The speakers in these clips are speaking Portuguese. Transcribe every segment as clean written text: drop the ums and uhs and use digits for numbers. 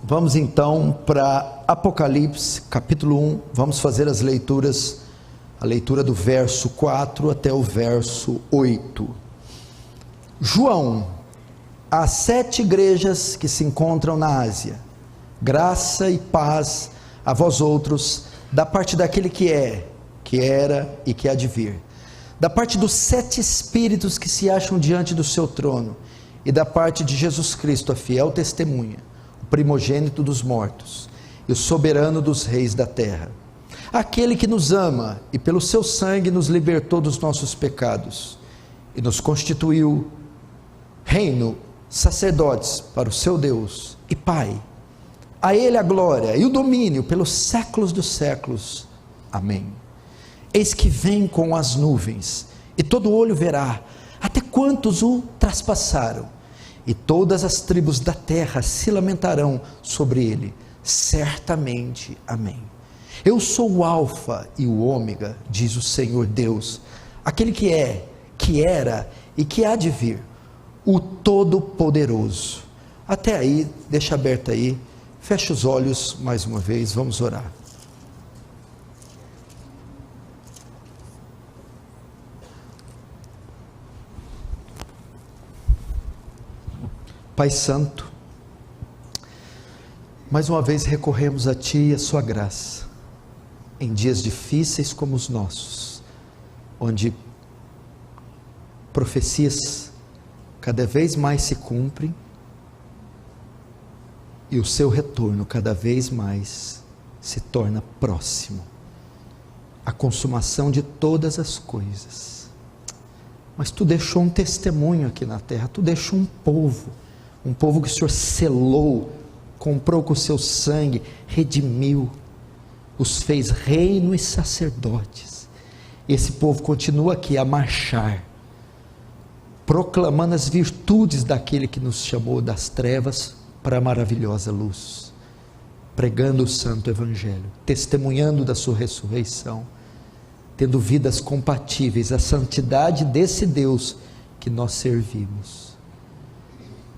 Vamos então para Apocalipse, capítulo 1, vamos fazer as leituras, a leitura do verso 4 até o verso 8. João, às 7 igrejas que se encontram na Ásia, graça e paz a vós outros, da parte daquele que é, que era e que há de vir, da parte dos 7 espíritos que se acham diante do seu trono, e da parte de Jesus Cristo, a fiel testemunha, o primogênito dos mortos, e o soberano dos reis da terra, aquele que nos ama, e pelo seu sangue nos libertou dos nossos pecados, e nos constituiu reino, sacerdotes para o seu Deus e Pai. A ele a glória e o domínio pelos séculos dos séculos. Amém. Eis que vem com as nuvens, e todo olho verá, até quantos o traspassaram, e todas as tribos da terra se lamentarão sobre ele, certamente. Amém. Eu sou o Alfa e o Ômega, diz o Senhor Deus, aquele que é, que era e que há de vir, o Todo-Poderoso. Até aí, deixa aberto aí, fecha os olhos mais uma vez, vamos orar. Pai Santo, mais uma vez recorremos a Ti e a Sua graça, em dias difíceis como os nossos, onde profecias cada vez mais se cumprem, e o Seu retorno cada vez mais se torna próximo, a consumação de todas as coisas. Mas Tu deixou um testemunho aqui na terra, Tu deixou um povo que o Senhor selou, comprou com o Seu sangue, redimiu, os fez reino e sacerdotes. Esse povo continua aqui a marchar, proclamando as virtudes daquele que nos chamou das trevas para a maravilhosa luz, pregando o santo evangelho, testemunhando da sua ressurreição, tendo vidas compatíveis à santidade desse Deus que nós servimos.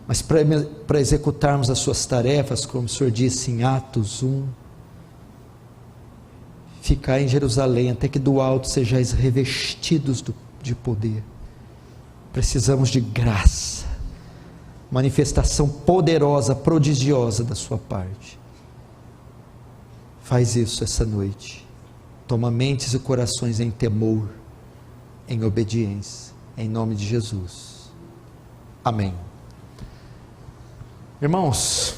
Mas para executarmos as suas tarefas, como o Senhor disse em Atos 1, ficai em Jerusalém, até que do alto sejais revestidos de poder. Precisamos de graça, manifestação poderosa, prodigiosa da sua parte. Faz isso essa noite. Toma mentes e corações em temor, em obediência, em nome de Jesus. Amém. Irmãos,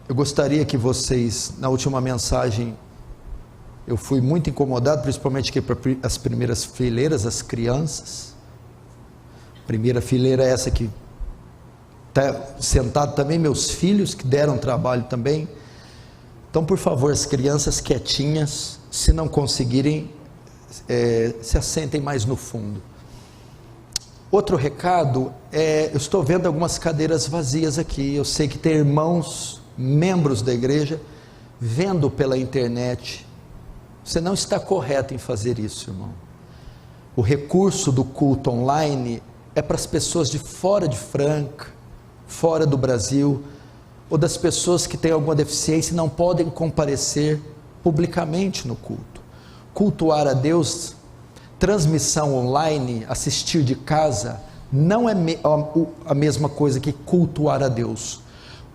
eu gostaria que vocês, na última mensagem, eu fui muito incomodado, principalmente que para as primeiras fileiras, as crianças. Primeira fileira é essa que está sentado também, meus filhos que deram trabalho também. Então, por favor, as crianças quietinhas, se não conseguirem, se assentem mais no fundo. Outro recado, eu estou vendo algumas cadeiras vazias aqui, eu sei que tem irmãos, membros da igreja, vendo pela internet. Você não está correto em fazer isso, irmão. O recurso do culto online é para as pessoas de fora de Franca, fora do Brasil, ou das pessoas que têm alguma deficiência e não podem comparecer publicamente no culto. Cultuar a Deus, transmissão online, assistir de casa, não é a mesma coisa que cultuar a Deus.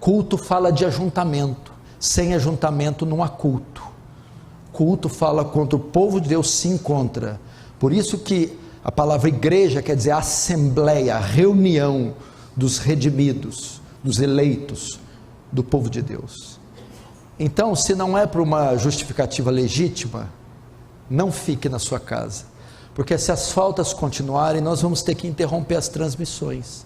Culto fala de ajuntamento, sem ajuntamento não há culto. Culto fala quando o povo de Deus se encontra. Por isso que a palavra igreja quer dizer assembleia, reunião dos redimidos, dos eleitos, do povo de Deus. Então, se não é por uma justificativa legítima, não fique na sua casa, porque se as faltas continuarem, nós vamos ter que interromper as transmissões.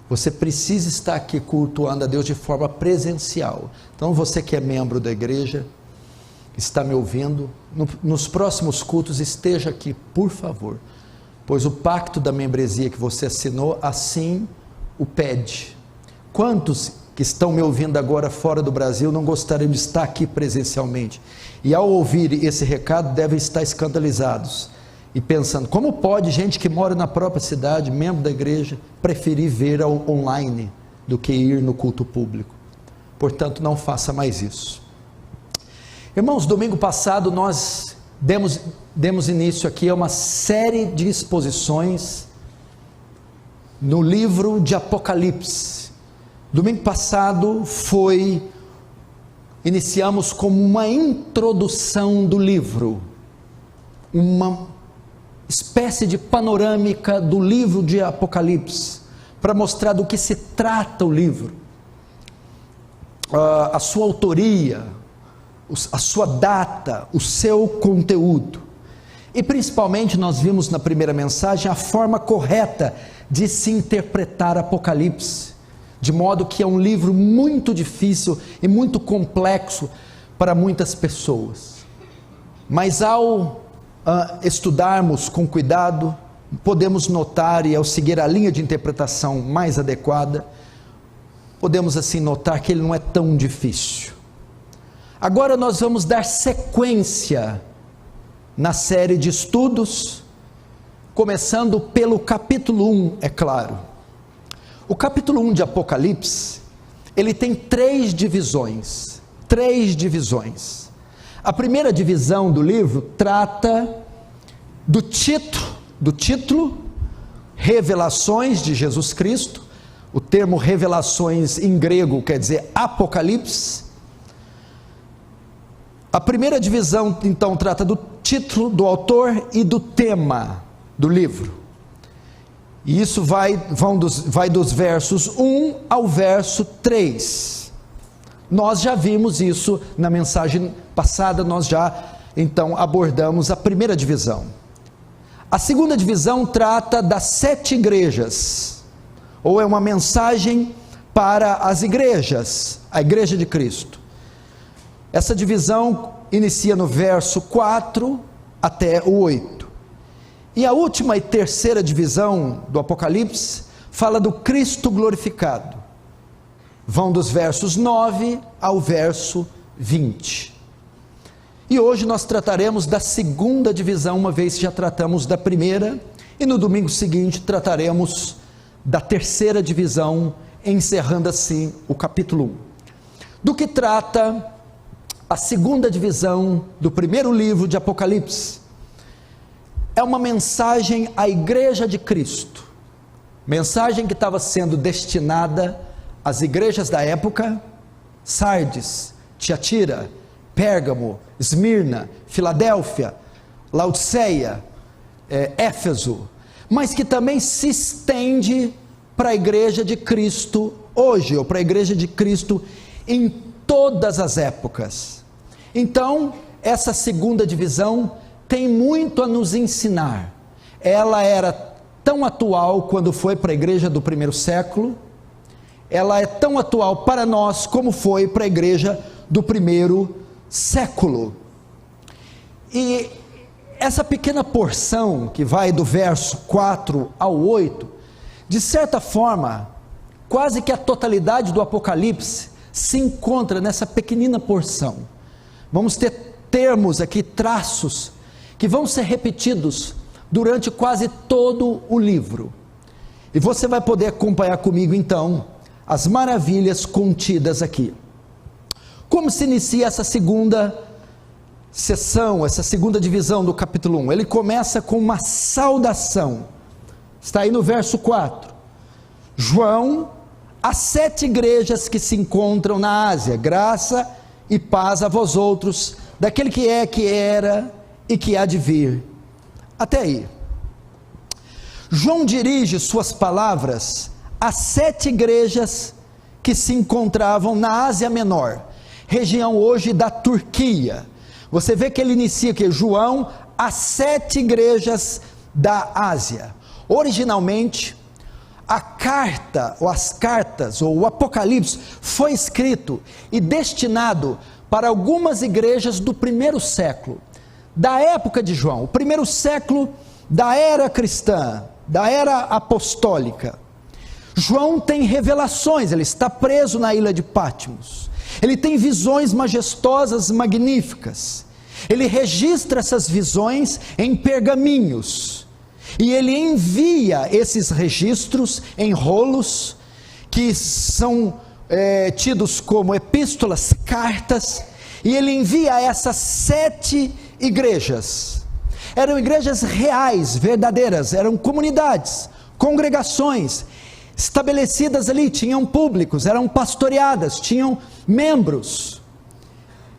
Você precisa estar aqui cultuando a Deus de forma presencial. Então, você que é membro da igreja, está me ouvindo, nos próximos cultos esteja aqui, por favor, pois o pacto da membresia que você assinou, assim o pede. Quantos que estão me ouvindo agora fora do Brasil não gostariam de estar aqui presencialmente? E ao ouvir esse recado, devem estar escandalizados e pensando, como pode gente que mora na própria cidade, membro da igreja, preferir ver online? do que ir no culto público. Portanto, não faça mais isso. Irmãos, domingo passado nós demos início aqui a uma série de exposições no livro de Apocalipse. Domingo passado iniciamos como uma introdução do livro, uma espécie de panorâmica do livro de Apocalipse, para mostrar do que se trata o livro, a sua autoria, a sua data, o seu conteúdo. E principalmente nós vimos na primeira mensagem a forma correta de se interpretar Apocalipse, de modo que é um livro muito difícil e muito complexo para muitas pessoas. Mas ao estudarmos com cuidado, podemos notar, e ao seguir a linha de interpretação mais adequada, podemos assim notar que ele não é tão difícil. Agora nós vamos dar sequência na série de estudos, começando pelo capítulo 1, é claro. O capítulo 1 de Apocalipse, ele tem três divisões. A primeira divisão do livro trata do título, Revelações de Jesus Cristo. O termo revelações em grego quer dizer Apocalipse. A primeira divisão então trata do título, do autor e do tema do livro. E isso vai dos versos 1 ao verso 3. Nós já vimos isso na mensagem passada, nós já então abordamos a primeira divisão. A segunda divisão trata das 7 igrejas, ou é uma mensagem para as igrejas, a igreja de Cristo. Essa divisão inicia no verso 4 até o 8. E a última e terceira divisão do Apocalipse fala do Cristo glorificado. Vão dos versos 9 ao verso 20. E hoje nós trataremos da segunda divisão, uma vez que já tratamos da primeira, e no domingo seguinte trataremos da terceira divisão, encerrando assim o capítulo 1. Do que trata a segunda divisão do primeiro livro de Apocalipse? É uma mensagem à igreja de Cristo, mensagem que estava sendo destinada às igrejas da época: Sardes, Tiatira, Pérgamo, Esmirna, Filadélfia, Laodiceia, Éfeso, mas que também se estende para a igreja de Cristo hoje, ou para a igreja de Cristo em todas as épocas. Então, essa segunda divisão tem muito a nos ensinar. Ela era tão atual quando foi para a igreja do primeiro século, ela é tão atual para nós como foi para a igreja do primeiro século. E essa pequena porção que vai do verso 4 ao 8, de certa forma, quase que a totalidade do Apocalipse se encontra nessa pequenina porção. Vamos ter termos aqui, traços, que vão ser repetidos durante quase todo o livro. E você vai poder acompanhar comigo então as maravilhas contidas aqui. Como se inicia essa segunda sessão, essa segunda divisão do capítulo 1? Ele começa com uma saudação. Está aí no verso 4. João, às 7 igrejas que se encontram na Ásia, graça e paz a vós outros, daquele que é, que era e que há de vir. Até aí. João dirige suas palavras às 7 igrejas que se encontravam na Ásia Menor, região hoje da Turquia. Você vê que ele inicia aqui, João, às 7 igrejas da Ásia. Originalmente, a carta, ou as cartas, ou o Apocalipse, foi escrito e destinado para algumas igrejas do primeiro século, da época de João, o primeiro século da era cristã, da era apostólica. João tem revelações, ele está preso na ilha de Patmos, ele tem visões majestosas, magníficas, ele registra essas visões em pergaminhos, e ele envia esses registros em rolos, que são tidos como epístolas, cartas, e ele envia a essas 7 igrejas. Eram igrejas reais, verdadeiras, eram comunidades, congregações, estabelecidas ali, tinham públicos, eram pastoreadas, tinham membros.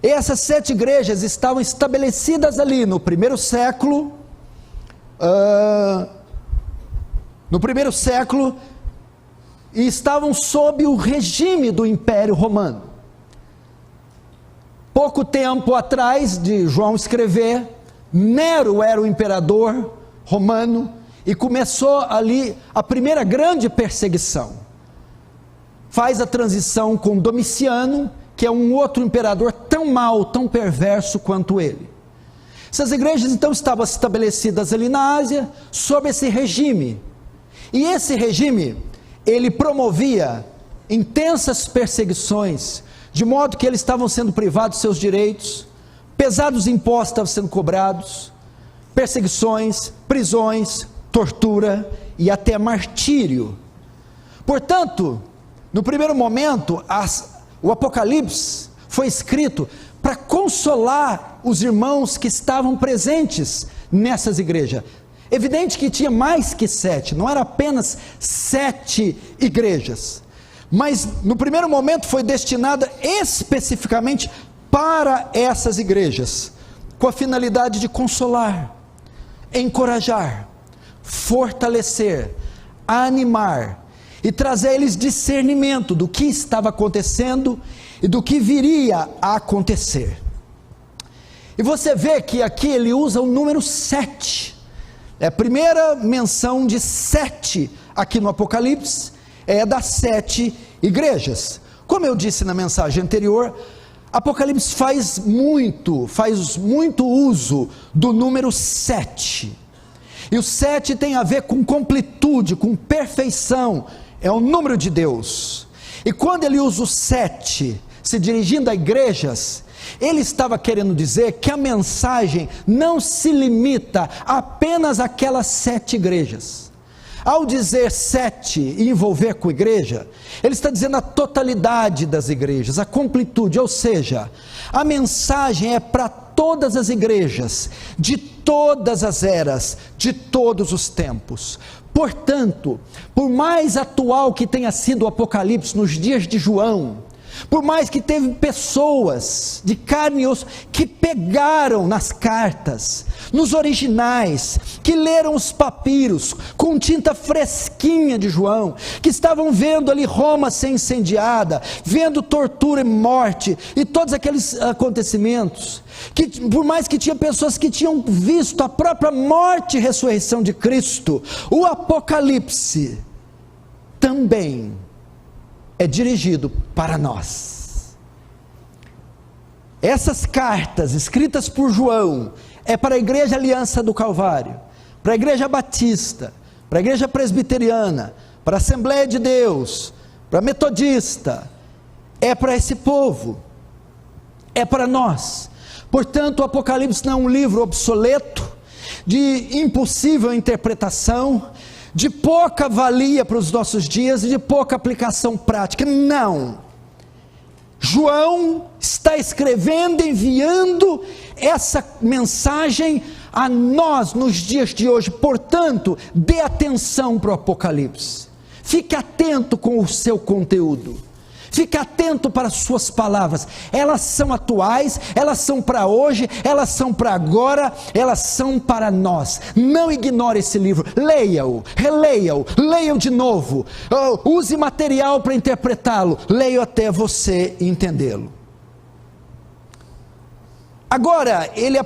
E essas 7 igrejas estavam estabelecidas ali no primeiro século, e estavam sob o regime do Império Romano. Pouco tempo atrás de João escrever, Nero era o imperador romano, e começou ali a primeira grande perseguição. Faz a transição com Domiciano, que é um outro imperador tão mau, tão perverso quanto ele. Essas igrejas então estavam estabelecidas ali na Ásia, sob esse regime, e esse regime, ele promovia intensas perseguições, de modo que eles estavam sendo privados de seus direitos, pesados impostos estavam sendo cobrados, perseguições, prisões, tortura e até martírio. Portanto, no primeiro momento, o Apocalipse foi escrito para consolar os irmãos que estavam presentes nessas igrejas. Evidente que tinha mais que 7, não era apenas 7 igrejas, mas no primeiro momento foi destinada especificamente para essas igrejas, com a finalidade de consolar, encorajar, fortalecer, animar e trazer a eles discernimento do que estava acontecendo e do que viria a acontecer. E você vê que aqui ele usa o número 7, é a primeira menção de 7 aqui no Apocalipse, é das 7 igrejas. Como eu disse na mensagem anterior, Apocalipse faz muito uso do número 7, e o 7 tem a ver com completude, com perfeição, é o número de Deus. E quando ele usa o 7, se dirigindo a igrejas, ele estava querendo dizer que a mensagem não se limita apenas àquelas 7 igrejas. Ao dizer 7 e envolver com igreja, ele está dizendo a totalidade das igrejas, a completude, ou seja, a mensagem é para todas as igrejas, de todas as eras, de todos os tempos. Portanto, por mais atual que tenha sido o Apocalipse nos dias de João, por mais que teve pessoas de carne e osso que pegaram nas cartas, nos originais, que leram os papiros com tinta fresquinha de João, que estavam vendo ali Roma ser incendiada, vendo tortura e morte e todos aqueles acontecimentos, que por mais que tinha pessoas que tinham visto a própria morte e ressurreição de Cristo, o Apocalipse também é dirigido para nós. Essas cartas escritas por João é para a Igreja Aliança do Calvário, para a Igreja Batista, para a Igreja Presbiteriana, para a Assembleia de Deus, para a Metodista, é para esse povo, é para nós. Portanto, o Apocalipse não é um livro obsoleto, de impossível interpretação, de pouca valia para os nossos dias e de pouca aplicação prática. Não, João está escrevendo, enviando essa mensagem a nós nos dias de hoje. Portanto, dê atenção para o Apocalipse, fique atento com o seu conteúdo, fique atento para as suas palavras, elas são atuais, elas são para hoje, elas são para agora, elas são para nós. Não ignore esse livro, leia-o, releia-o, leia-o de novo, use material para interpretá-lo, leia até você entendê-lo. Agora ele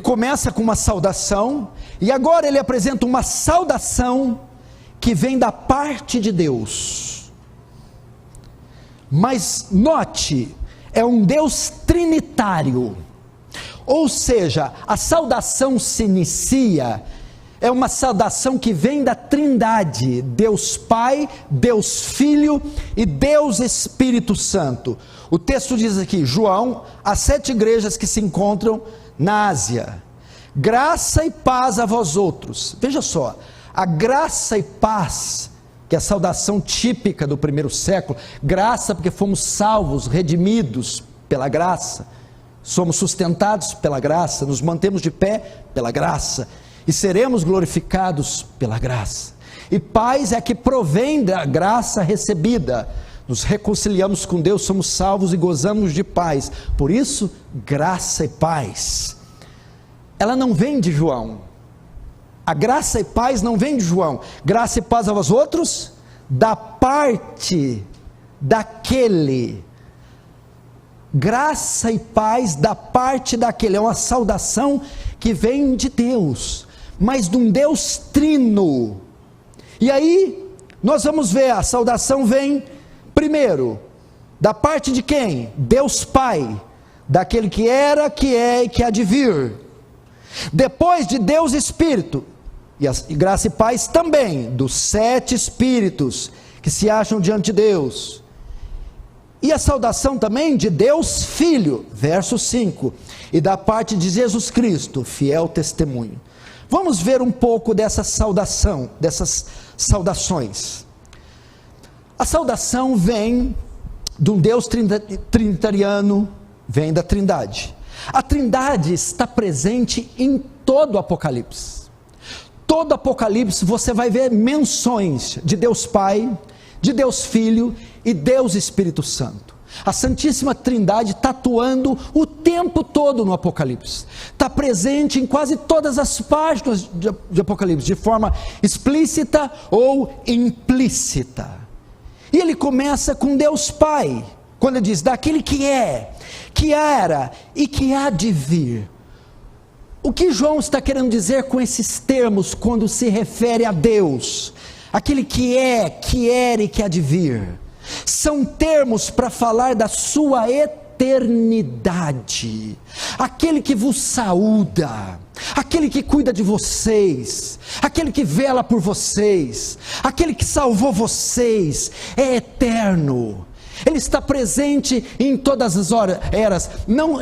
começa com uma saudação, e agora ele apresenta uma saudação que vem da parte de Deus. Mas note, é um Deus trinitário, ou seja, a saudação se inicia, é uma saudação que vem da Trindade, Deus Pai, Deus Filho e Deus Espírito Santo. O texto diz aqui, João, as 7 igrejas que se encontram na Ásia, graça e paz a vós outros. Veja só, a graça e paz que que é a saudação típica do primeiro século. Graça, porque fomos salvos, redimidos pela graça, somos sustentados pela graça, nos mantemos de pé pela graça, e seremos glorificados pela graça. E paz é que provém da graça recebida, nos reconciliamos com Deus, somos salvos e gozamos de paz. Por isso, graça e paz, ela não vem de João. A graça e paz não vem de João. Graça e paz a vós outros, da parte daquele. Graça e paz da parte daquele. É uma saudação que vem de Deus, mas de um Deus trino. E aí, nós vamos ver, a saudação vem, primeiro, da parte de quem? Deus Pai, daquele que era, que é e que há de vir. Depois de Deus Espírito, e graça e paz também, dos 7 Espíritos, que se acham diante de Deus. E a saudação também de Deus Filho, verso 5, e da parte de Jesus Cristo, fiel testemunho. Vamos ver um pouco dessa saudação, dessas saudações. A saudação vem de um Deus trinitariano, vem da Trindade. A Trindade está presente em todo o Apocalipse. Todo o Apocalipse você vai ver menções de Deus Pai, de Deus Filho e Deus Espírito Santo. A Santíssima Trindade está atuando o tempo todo no Apocalipse, está presente em quase todas as páginas de Apocalipse, de forma explícita ou implícita. E ele começa com Deus Pai, quando ele diz, daquele que é, que era e que há de vir. O que João está querendo dizer com esses termos, quando se refere a Deus? Aquele que é, que era e que há de vir. São termos para falar da sua eternidade. Aquele que vos saúda, aquele que cuida de vocês, aquele que vela por vocês, aquele que salvou vocês, é eterno. Ele está presente em todas as eras. Não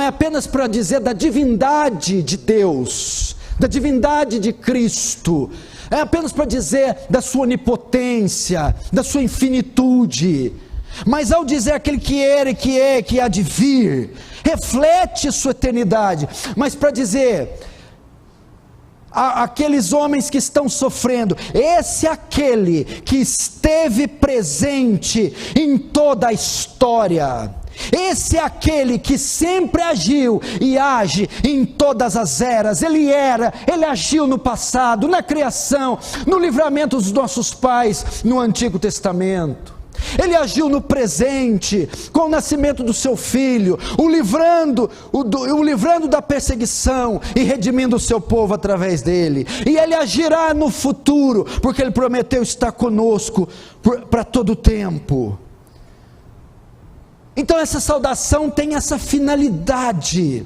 é apenas para dizer da divindade de Deus, da divindade de Cristo, é apenas para dizer da sua onipotência, da sua infinitude, mas ao dizer aquele que era e que é, que há de vir, reflete sua eternidade, mas para dizer aqueles homens que estão sofrendo, esse é aquele que esteve presente em toda a história, esse é aquele que sempre agiu e age em todas as eras. Ele agiu no passado, na criação, no livramento dos nossos pais, no Antigo Testamento. Ele agiu no presente, com o nascimento do seu filho, o livrando da perseguição e redimindo o seu povo através dele. E ele agirá no futuro, porque ele prometeu estar conosco para todo o tempo. Então essa saudação tem essa finalidade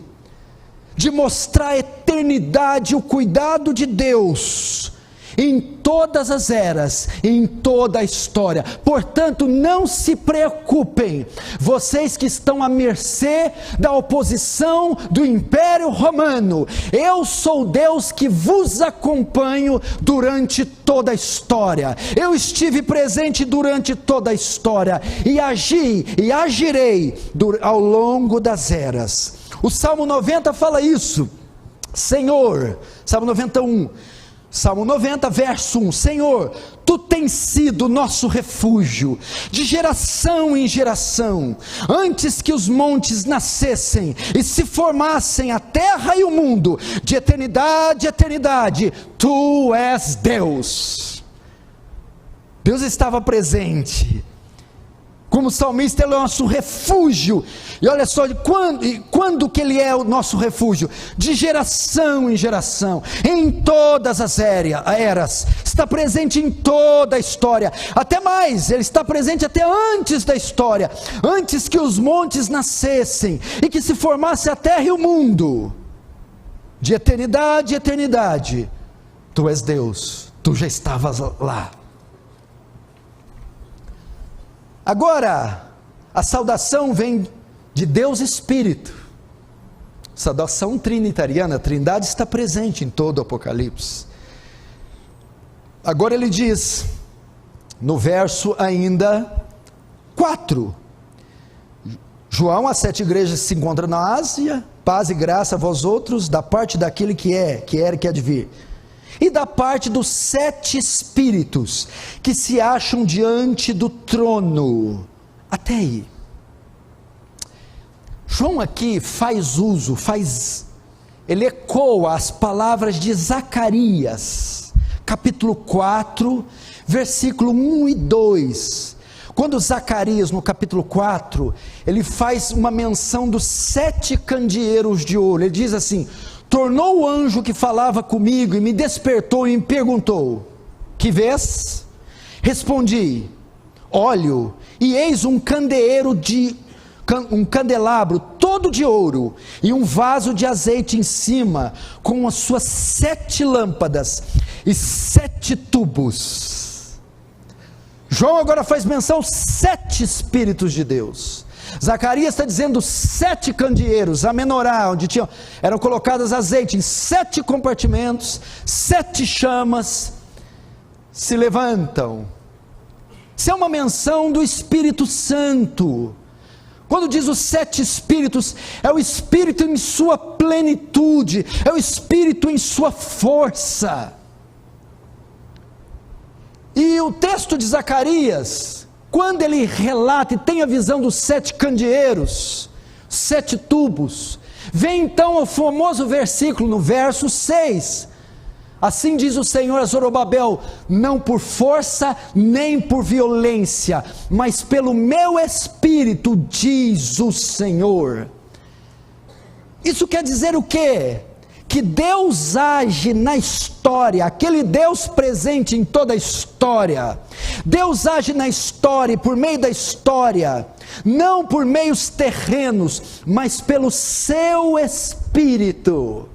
de mostrar a eternidade, o cuidado de Deus em todas as eras, em toda a história. Portanto, não se preocupem, vocês que estão à mercê da oposição do Império Romano. Eu sou Deus que vos acompanho durante toda a história. Eu estive presente durante toda a história e agi e agirei ao longo das eras. O Salmo 90 fala isso. Senhor, Salmo 91, Salmo 90, verso 1, Senhor, Tu tens sido nosso refúgio, de geração em geração, antes que os montes nascessem e se formassem a terra e o mundo, de eternidade a eternidade, Tu és Deus. Deus estava presente, como salmista ele é o nosso refúgio, e olha só, quando que ele é o nosso refúgio? De geração em geração, em todas as eras, está presente em toda a história, até mais, ele está presente até antes da história, antes que os montes nascessem, e que se formasse a terra e o mundo, de eternidade a eternidade, Tu és Deus, Tu já estavas lá. Agora, a saudação vem de Deus Espírito, saudação trinitariana, a Trindade está presente em todo o Apocalipse. Agora ele diz, no verso ainda 4, João, as 7 igrejas que se encontram na Ásia, paz e graça a vós outros, da parte daquele que era e que há de vir, e da parte dos 7 espíritos, que se acham diante do trono, até aí. João aqui ele ecoa as palavras de Zacarias, capítulo 4, versículo 1 e 2, quando Zacarias, no capítulo 4, ele faz uma menção dos 7 candeeiros de ouro. Ele diz assim: tornou o anjo que falava comigo e me despertou e me perguntou: que vês? Respondi: olho, e eis um candelabro todo de ouro, e um vaso de azeite em cima, com as suas 7 lâmpadas e 7 tubos. João agora faz menção aos 7 Espíritos de Deus. Zacarias está dizendo 7 candeeiros, a menorá, onde eram colocadas azeite em 7 compartimentos, 7 chamas se levantam. Isso é uma menção do Espírito Santo. Quando diz os 7 Espíritos, é o Espírito em sua plenitude, é o Espírito em sua força. E o texto de Zacarias, quando ele relata e tem a visão dos 7 candeeiros, 7 tubos, vem então o famoso versículo no verso 6, assim diz o Senhor a Zorobabel, não por força nem por violência, mas pelo meu Espírito, diz o Senhor. Isso quer dizer o quê? Que Deus age na história, aquele Deus presente em toda a história. Deus age na história e por meio da história, não por meios terrenos, mas pelo seu Espírito.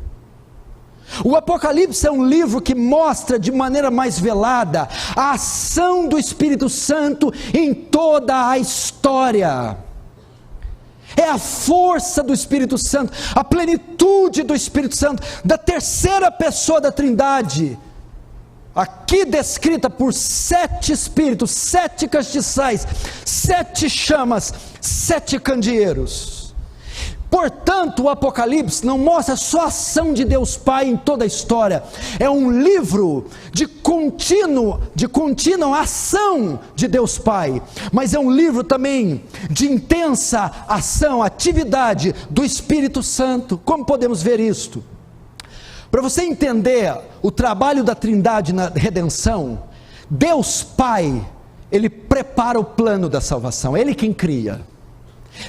O Apocalipse é um livro que mostra de maneira mais velada a ação do Espírito Santo em toda a história. É a força do Espírito Santo, a plenitude do Espírito Santo, da terceira pessoa da Trindade, aqui descrita por 7 espíritos, 7 castiçais, 7 chamas, 7 candeeiros. Portanto, o Apocalipse não mostra só a ação de Deus Pai em toda a história, é um livro de contínua ação de Deus Pai, mas é um livro também de intensa ação, atividade do Espírito Santo. Como podemos ver isto? Para você entender o trabalho da Trindade na redenção, Deus Pai, Ele prepara o plano da salvação, Ele quem cria.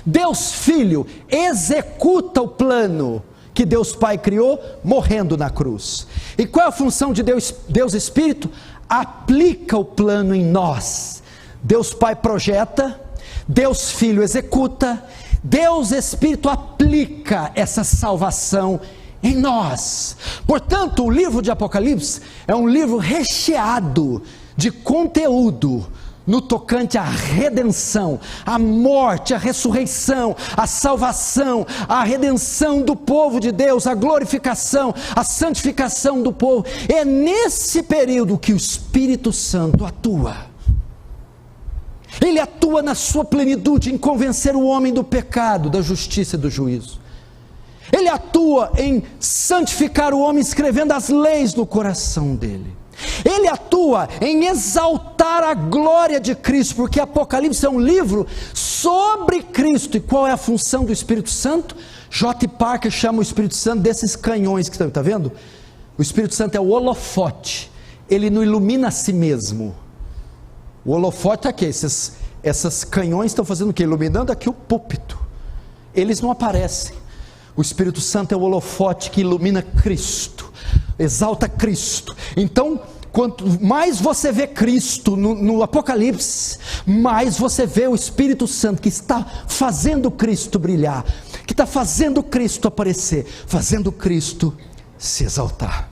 Deus Filho executa o plano que Deus Pai criou, morrendo na cruz. E qual é a função de Deus Espírito? Aplica o plano em nós. Deus Pai projeta, Deus Filho executa, Deus Espírito aplica essa salvação em nós. Portanto, o livro de Apocalipse é um livro recheado de conteúdo no tocante à redenção, à morte, à ressurreição, à salvação, à redenção do povo de Deus, à glorificação, à santificação do povo. É nesse período que o Espírito Santo atua. Ele atua na sua plenitude em convencer o homem do pecado, da justiça e do juízo. Ele atua em santificar o homem, escrevendo as leis no coração dele. Ele atua em exaltar a glória de Cristo, porque Apocalipse é um livro sobre Cristo. E qual é a função do Espírito Santo? J. Parker chama o Espírito Santo desses canhões que está vendo? O Espírito Santo é o holofote, ele não ilumina a si mesmo. O holofote é aqui, essas canhões estão fazendo o que? Iluminando aqui o púlpito, eles não aparecem. O Espírito Santo é o holofote que ilumina Cristo, exalta Cristo. Então, quanto mais você vê Cristo no Apocalipse, mais você vê o Espírito Santo que está fazendo Cristo brilhar, que está fazendo Cristo aparecer, fazendo Cristo se exaltar.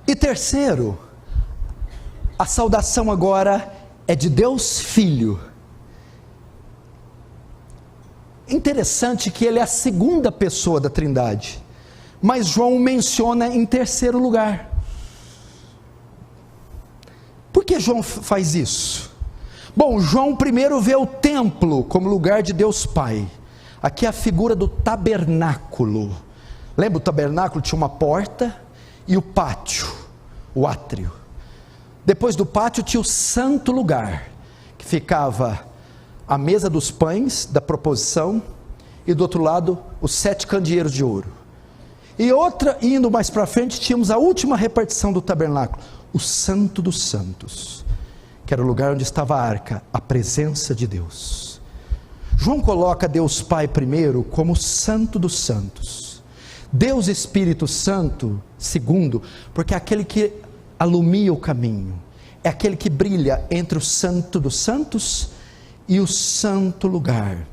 E terceiro, a saudação agora é de Deus Filho. Interessante que ele é a segunda pessoa da Trindade, mas João o menciona em terceiro lugar. João faz isso? Bom, João primeiro vê o templo como lugar de Deus Pai. Aqui é a figura do tabernáculo. Lembra, o tabernáculo tinha uma porta e o pátio, o átrio. Depois do pátio tinha o santo lugar, que ficava a mesa dos pães, da proposição, e do outro lado os 7 candeeiros de ouro. E outra, indo mais para frente, tínhamos a última repartição do tabernáculo, o Santo dos Santos, que era o lugar onde estava a arca, a presença de Deus. João coloca Deus Pai primeiro como Santo dos Santos, Deus Espírito Santo segundo, porque é aquele que alumia o caminho, é aquele que brilha entre o Santo dos Santos e o santo lugar,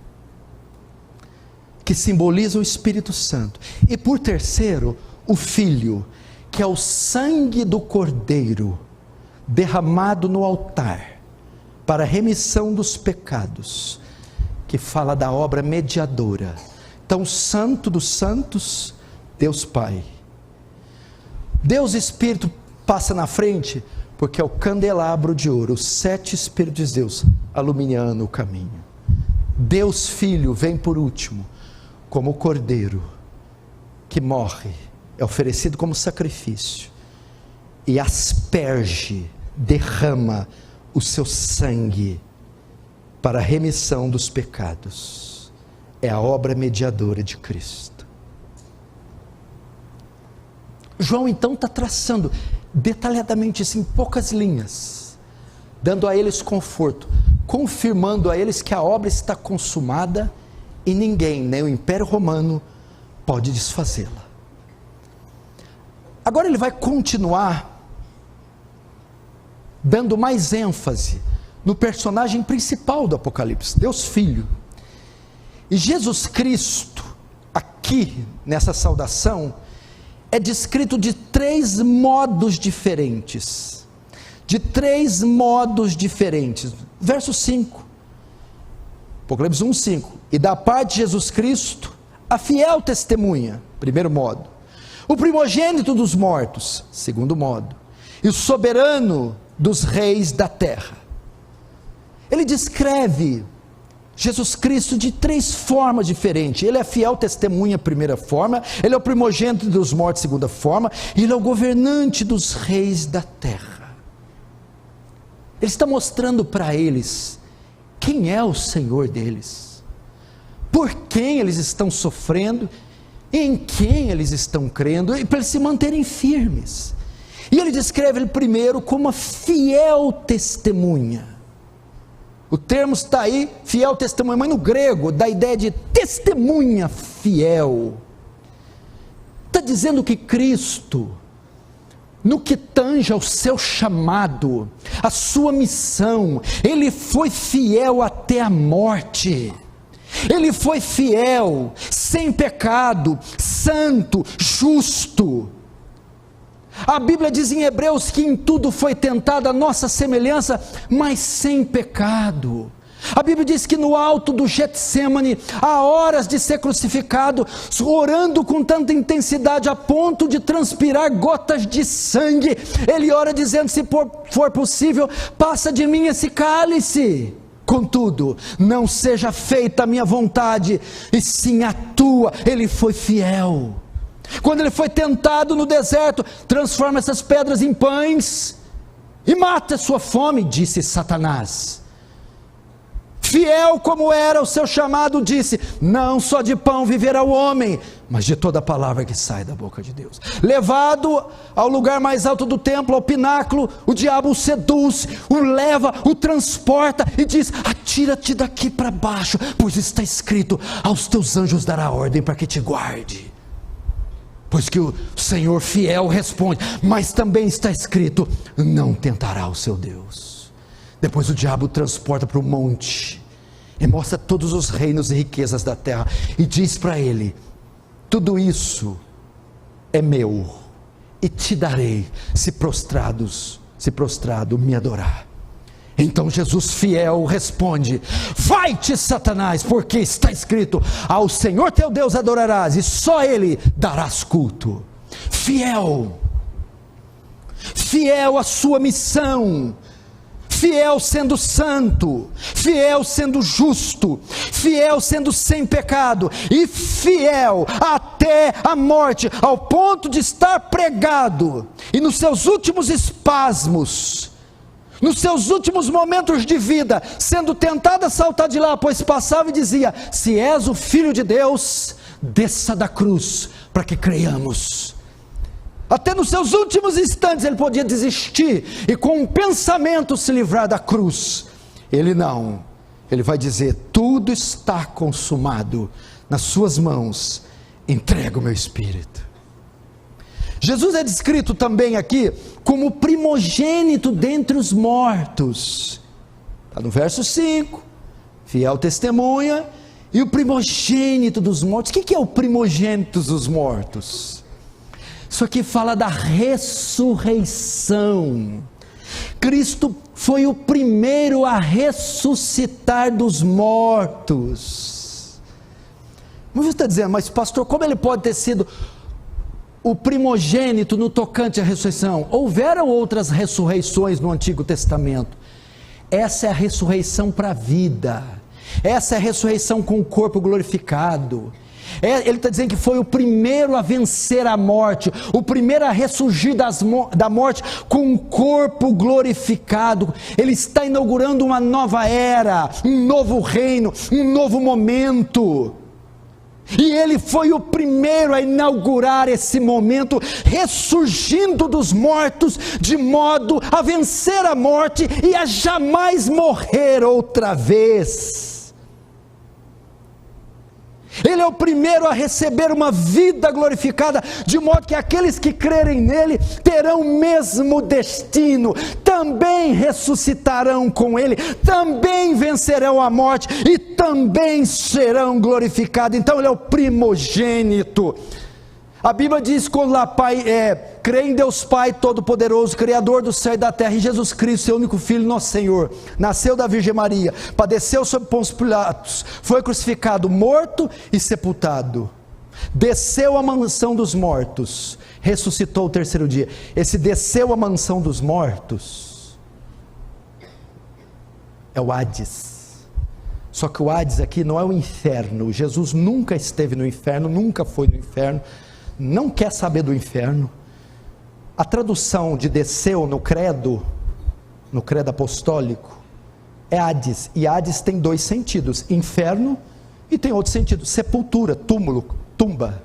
que simboliza o Espírito Santo. E por terceiro, o Filho, que é o sangue do Cordeiro, derramado no altar, para a remissão dos pecados, que fala da obra mediadora. Então, Santo dos Santos, Deus Pai. Deus Espírito passa na frente, porque é o candelabro de ouro, os 7 Espíritos de Deus, iluminando o caminho. Deus Filho vem por último, como o Cordeiro, que morre, é oferecido como sacrifício, e asperge, derrama o seu sangue, para a remissão dos pecados. É a obra mediadora de Cristo. João então está traçando detalhadamente isso em poucas linhas, dando a eles conforto, confirmando a eles que a obra está consumada e ninguém, nem o Império Romano, pode desfazê-la. Agora ele vai continuar dando mais ênfase no personagem principal do Apocalipse, Deus Filho. E Jesus Cristo, aqui nessa saudação, é descrito de 3 modos diferentes. De 3 modos diferentes. Verso 5. Apocalipse 1:5. E da parte de Jesus Cristo, a fiel testemunha, primeiro modo. O primogênito dos mortos, segundo modo. E o soberano dos reis da terra. Ele descreve Jesus Cristo de 3 formas diferentes. Ele é a fiel testemunha, primeira forma. Ele é o primogênito dos mortos, segunda forma. E ele é o governante dos reis da terra. Ele está mostrando para eles quem é o Senhor deles, por quem eles estão sofrendo, em quem eles estão crendo, e para eles se manterem firmes. E ele descreve ele primeiro como a fiel testemunha. O termo está aí, fiel testemunha, mas no grego dá a ideia de testemunha fiel. Está dizendo que Cristo, no que tange ao seu chamado, a sua missão, ele foi fiel até a morte. Ele foi fiel, sem pecado, santo, justo. A Bíblia diz em Hebreus que em tudo foi tentada a nossa semelhança, mas sem pecado. A Bíblia diz que no alto do Getsêmani, há horas de ser crucificado, orando com tanta intensidade a ponto de transpirar gotas de sangue, ele ora dizendo: se for possível, passa de mim esse cálice. Contudo, não seja feita a minha vontade, e sim a tua. Ele foi fiel. Quando ele foi tentado no deserto, transforma essas pedras em pães e mata a sua fome, disse Satanás. Fiel como era o seu chamado, disse: não só de pão viverá o homem, mas de toda palavra que sai da boca de Deus. Levado ao lugar mais alto do templo, ao pináculo, o diabo o seduz, o leva, o transporta e diz: atira-te daqui para baixo, pois está escrito: aos teus anjos dará ordem para que te guarde. Pois que o Senhor fiel responde, mas também está escrito: não tentará o seu Deus. Depois o diabo o transporta para o monte e mostra todos os reinos e riquezas da terra e diz para ele: tudo isso é meu e te darei se prostrado me adorar. Então Jesus fiel responde: vai-te, Satanás, porque está escrito: ao Senhor teu Deus adorarás e só Ele darás culto. Fiel à sua missão, fiel sendo santo, fiel sendo justo, fiel sendo sem pecado, e fiel até a morte, ao ponto de estar pregado, e nos seus últimos espasmos, nos seus últimos momentos de vida, sendo tentado a saltar de lá, pois passava e dizia: se és o Filho de Deus, desça da cruz, para que creiamos. Até nos seus últimos instantes ele podia desistir, e com um pensamento se livrar da cruz. Ele não, ele vai dizer: tudo está consumado, nas suas mãos entrego o meu espírito. Jesus é descrito também aqui como primogênito dentre os mortos, está no verso 5, fiel testemunha, e o primogênito dos mortos. O que é o primogênito dos mortos? Isso aqui fala da ressurreição. Cristo foi o primeiro a ressuscitar dos mortos. Você está dizendo: mas pastor, como ele pode ter sido o primogênito no tocante à ressurreição? Houveram outras ressurreições no Antigo Testamento. Essa é a ressurreição para a vida, essa é a ressurreição com o corpo glorificado. Ele está dizendo que foi o primeiro a vencer a morte, o primeiro a ressurgir da morte com um corpo glorificado. Ele está inaugurando uma nova era, um novo reino, um novo momento. E ele foi o primeiro a inaugurar esse momento, ressurgindo dos mortos, de modo a vencer a morte e a jamais morrer outra vez. Ele é o primeiro a receber uma vida glorificada, de modo que aqueles que crerem nele terão o mesmo destino, também ressuscitarão com ele, também vencerão a morte e também serão glorificados. Então ele é o primogênito. A Bíblia diz: quando lá Pai, crê em Deus Pai Todo-Poderoso, Criador do céu e da terra, e Jesus Cristo, seu único Filho, nosso Senhor, nasceu da Virgem Maria, padeceu sob Pôncio Pilatos, foi crucificado, morto e sepultado, desceu à mansão dos mortos, ressuscitou o terceiro dia. Esse desceu à mansão dos mortos é o Hades. Só que o Hades aqui não é o inferno. Jesus nunca esteve no inferno, nunca foi no inferno, não quer saber do inferno. A tradução de desceu no credo apostólico, é Hades, e Hades tem dois sentidos: inferno, e tem outro sentido, sepultura, túmulo, tumba.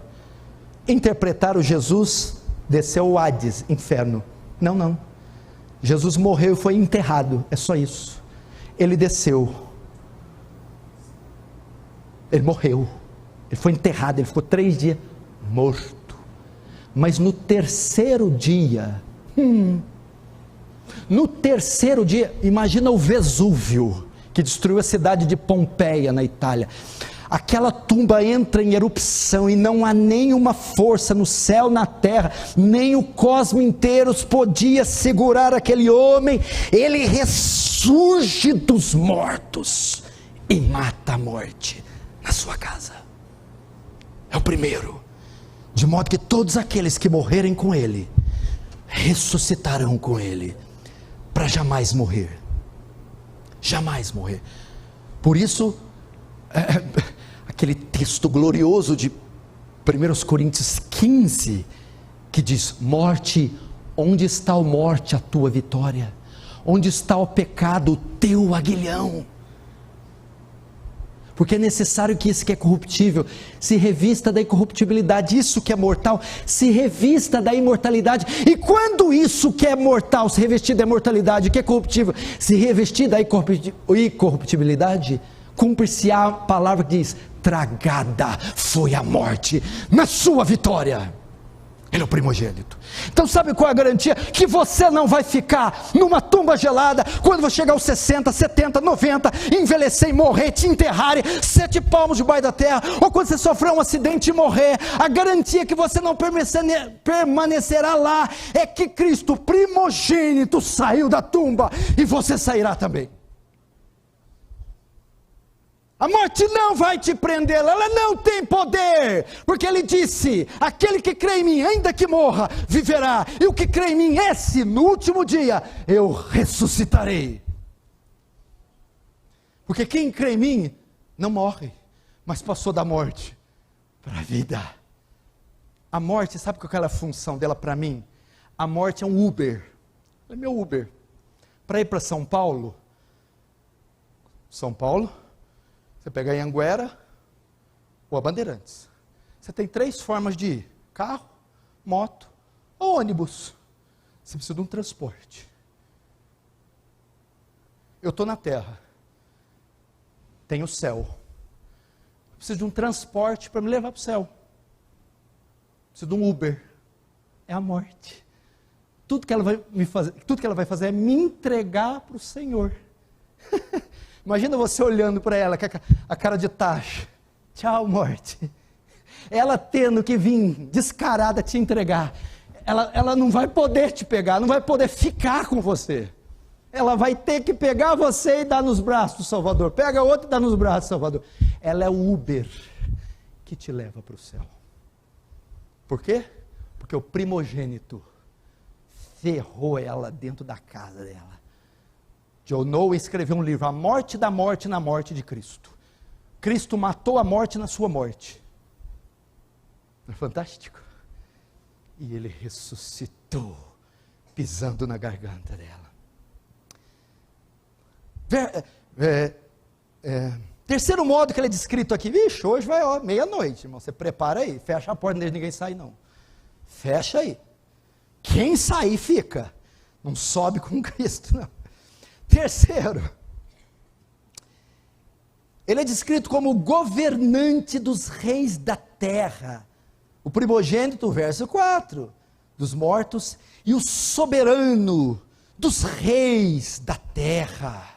Interpretaram Jesus desceu o Hades, inferno. Não, Jesus morreu e foi enterrado, é só isso. Ele desceu, ele morreu, ele foi enterrado, ele ficou 3 dias morto. Mas no terceiro dia, imagina o Vesúvio, que destruiu a cidade de Pompeia, na Itália. Aquela tumba entra em erupção e não há nenhuma força no céu, na terra, nem o cosmo inteiro podia segurar aquele homem. Ele ressurge dos mortos e mata a morte na sua casa. É o primeiro, de modo que todos aqueles que morrerem com ele ressuscitarão com ele, para jamais morrer. Por isso aquele texto glorioso de 1 Coríntios 15, que diz: morte, onde está a morte, a tua vitória? Onde está o pecado, o teu aguilhão? Porque é necessário que isso que é corruptível se revista da incorruptibilidade, isso que é mortal se revista da imortalidade. E quando isso que é mortal se revestir da imortalidade, o que é corruptível se revestir da incorruptibilidade, cumpre-se a palavra que diz: tragada foi a morte na sua vitória. Ele é o primogênito. Então sabe qual é a garantia? Que você não vai ficar numa tumba gelada, quando você chegar aos 60, 70, 90, envelhecer e morrer, te enterrarem 7 palmos debaixo da terra, ou quando você sofrer um acidente e morrer. A garantia que você não permanecerá lá é que Cristo, primogênito, saiu da tumba, e você sairá também. A morte não vai te prender, ela não tem poder, porque ele disse: aquele que crê em mim, ainda que morra, viverá, e o que crê em mim, esse no último dia eu ressuscitarei. Porque quem crê em mim não morre, mas passou da morte para a vida. A morte, sabe qual é a função dela para mim? A morte é um Uber. É meu Uber. Para ir para São Paulo, você pega a Anguera ou a Bandeirantes. Você tem 3 formas de ir: carro, moto ou ônibus. Você precisa de um transporte. Eu estou na terra, tem o céu. Eu preciso de um transporte para me levar para o céu. Preciso de um Uber. É a morte. Tudo que ela vai fazer é me entregar para o Senhor. Imagina você olhando para ela com a cara de taxa. Tchau, morte. Ela tendo que vir descarada te entregar. Ela não vai poder te pegar, não vai poder ficar com você. Ela vai ter que pegar você e dar nos braços do Salvador. Pega outro e dá nos braços do Salvador. Ela é o Uber que te leva para o céu. Por quê? Porque o primogênito ferrou ela dentro da casa dela. John Owen escreveu um livro, A Morte da Morte na Morte de Cristo. Cristo matou a morte na sua morte. Não é fantástico? E ele ressuscitou, pisando na garganta dela. Terceiro modo que ele é descrito aqui. Vixe, hoje vai meia-noite, irmão. Você prepara aí, fecha a porta, não deixa ninguém sair não. Fecha aí. Quem sair fica. Não sobe com Cristo, não. Terceiro, ele é descrito como governante dos reis da terra. O primogênito, verso 4, dos mortos, e o soberano dos reis da terra.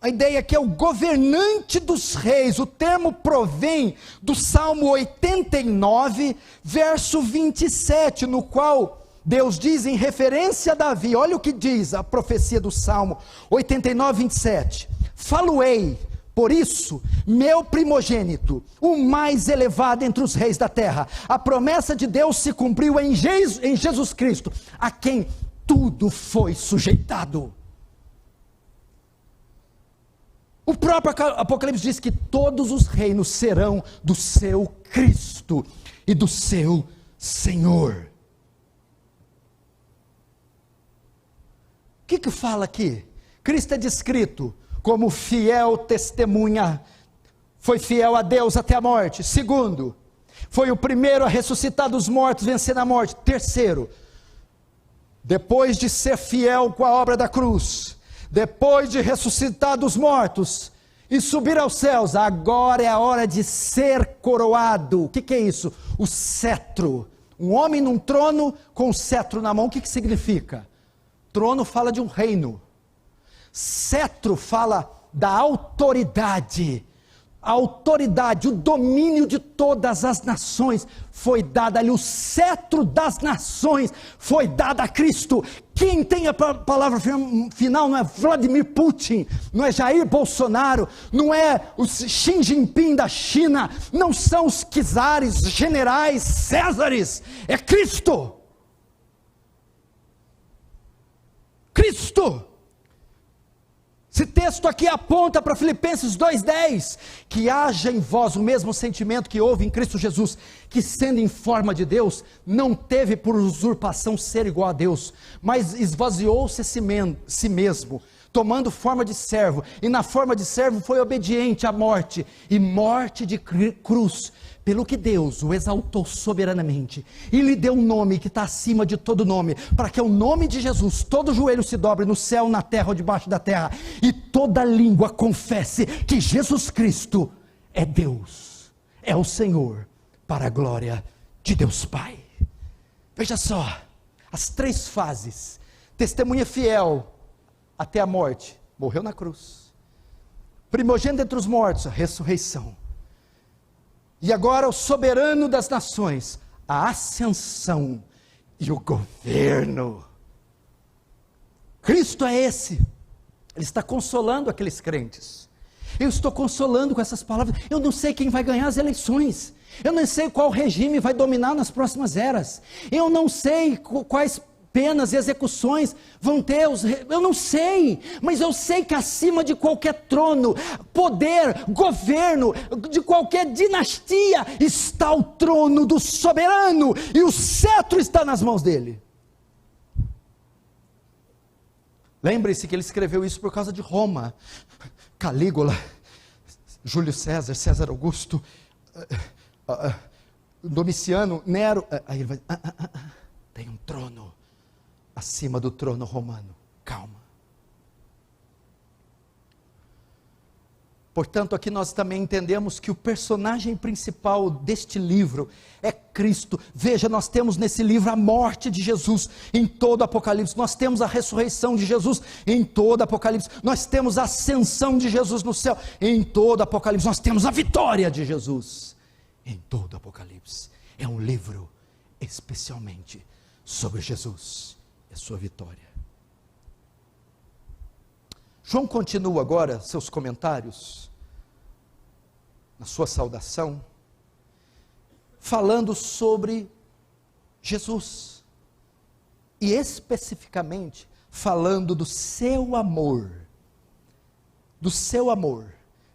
A ideia aqui é o governante dos reis. O termo provém do Salmo 89, verso 27, no qual Deus diz em referência a Davi, olha o que diz a profecia do Salmo 89, 27. Falo-ei, por isso, meu primogênito, o mais elevado entre os reis da terra. A promessa de Deus se cumpriu em Jesus Cristo, a quem tudo foi sujeitado. O próprio Apocalipse diz que todos os reinos serão do seu Cristo e do seu Senhor. O que fala aqui? Cristo é descrito como fiel testemunha, foi fiel a Deus até a morte. Segundo, foi o primeiro a ressuscitar dos mortos, vencendo a morte. Terceiro, depois de ser fiel com a obra da cruz, depois de ressuscitar dos mortos e subir aos céus, agora é a hora de ser coroado. O que é isso? O cetro. Um homem num trono com o cetro na mão. O que significa? Trono fala de um reino. Cetro fala da autoridade. A autoridade, o domínio de todas as nações foi dado ali. O cetro das nações foi dado a Cristo. Quem tem a palavra final não é Vladimir Putin, não é Jair Bolsonaro, não é o Xi Jinping da China, não são os czares, generais, césares, é Cristo. Cristo. Esse texto aqui aponta para Filipenses 2,10, que haja em vós o mesmo sentimento que houve em Cristo Jesus, que sendo em forma de Deus, não teve por usurpação ser igual a Deus, mas esvaziou-se a si mesmo, tomando forma de servo, e na forma de servo foi obediente à morte, e morte de cruz, pelo que Deus o exaltou soberanamente, e lhe deu um nome que está acima de todo nome, para que ao nome de Jesus, todo joelho se dobre no céu, na terra ou debaixo da terra, e toda língua confesse que Jesus Cristo é Deus, é o Senhor, para a glória de Deus Pai. Veja só, as 3 fases: testemunha fiel até a morte, morreu na cruz; primogênito entre os mortos, a ressurreição; e agora o soberano das nações, a ascensão e o governo. Cristo é esse. Ele está consolando aqueles crentes. Eu estou consolando com essas palavras. Eu não sei quem vai ganhar as eleições. Eu não sei qual regime vai dominar nas próximas eras. Eu não sei quais penas e execuções, vão ter eu não sei, mas eu sei que acima de qualquer trono, poder, governo, de qualquer dinastia, está o trono do soberano, e o cetro está nas mãos dele. Lembre-se que ele escreveu isso por causa de Roma, Calígula, Júlio César, César Augusto, Domiciano, Nero, aí ele vai, tem um trono acima do trono romano, calma. Portanto, aqui nós também entendemos que o personagem principal deste livro é Cristo. Veja, nós temos nesse livro a morte de Jesus em todo o Apocalipse, nós temos a ressurreição de Jesus em todo o Apocalipse, nós temos a ascensão de Jesus no céu em todo o Apocalipse, nós temos a vitória de Jesus em todo o Apocalipse. É um livro especialmente sobre Jesus e a sua vitória. João continua agora seus comentários, na sua saudação, falando sobre Jesus, e especificamente falando do seu amor,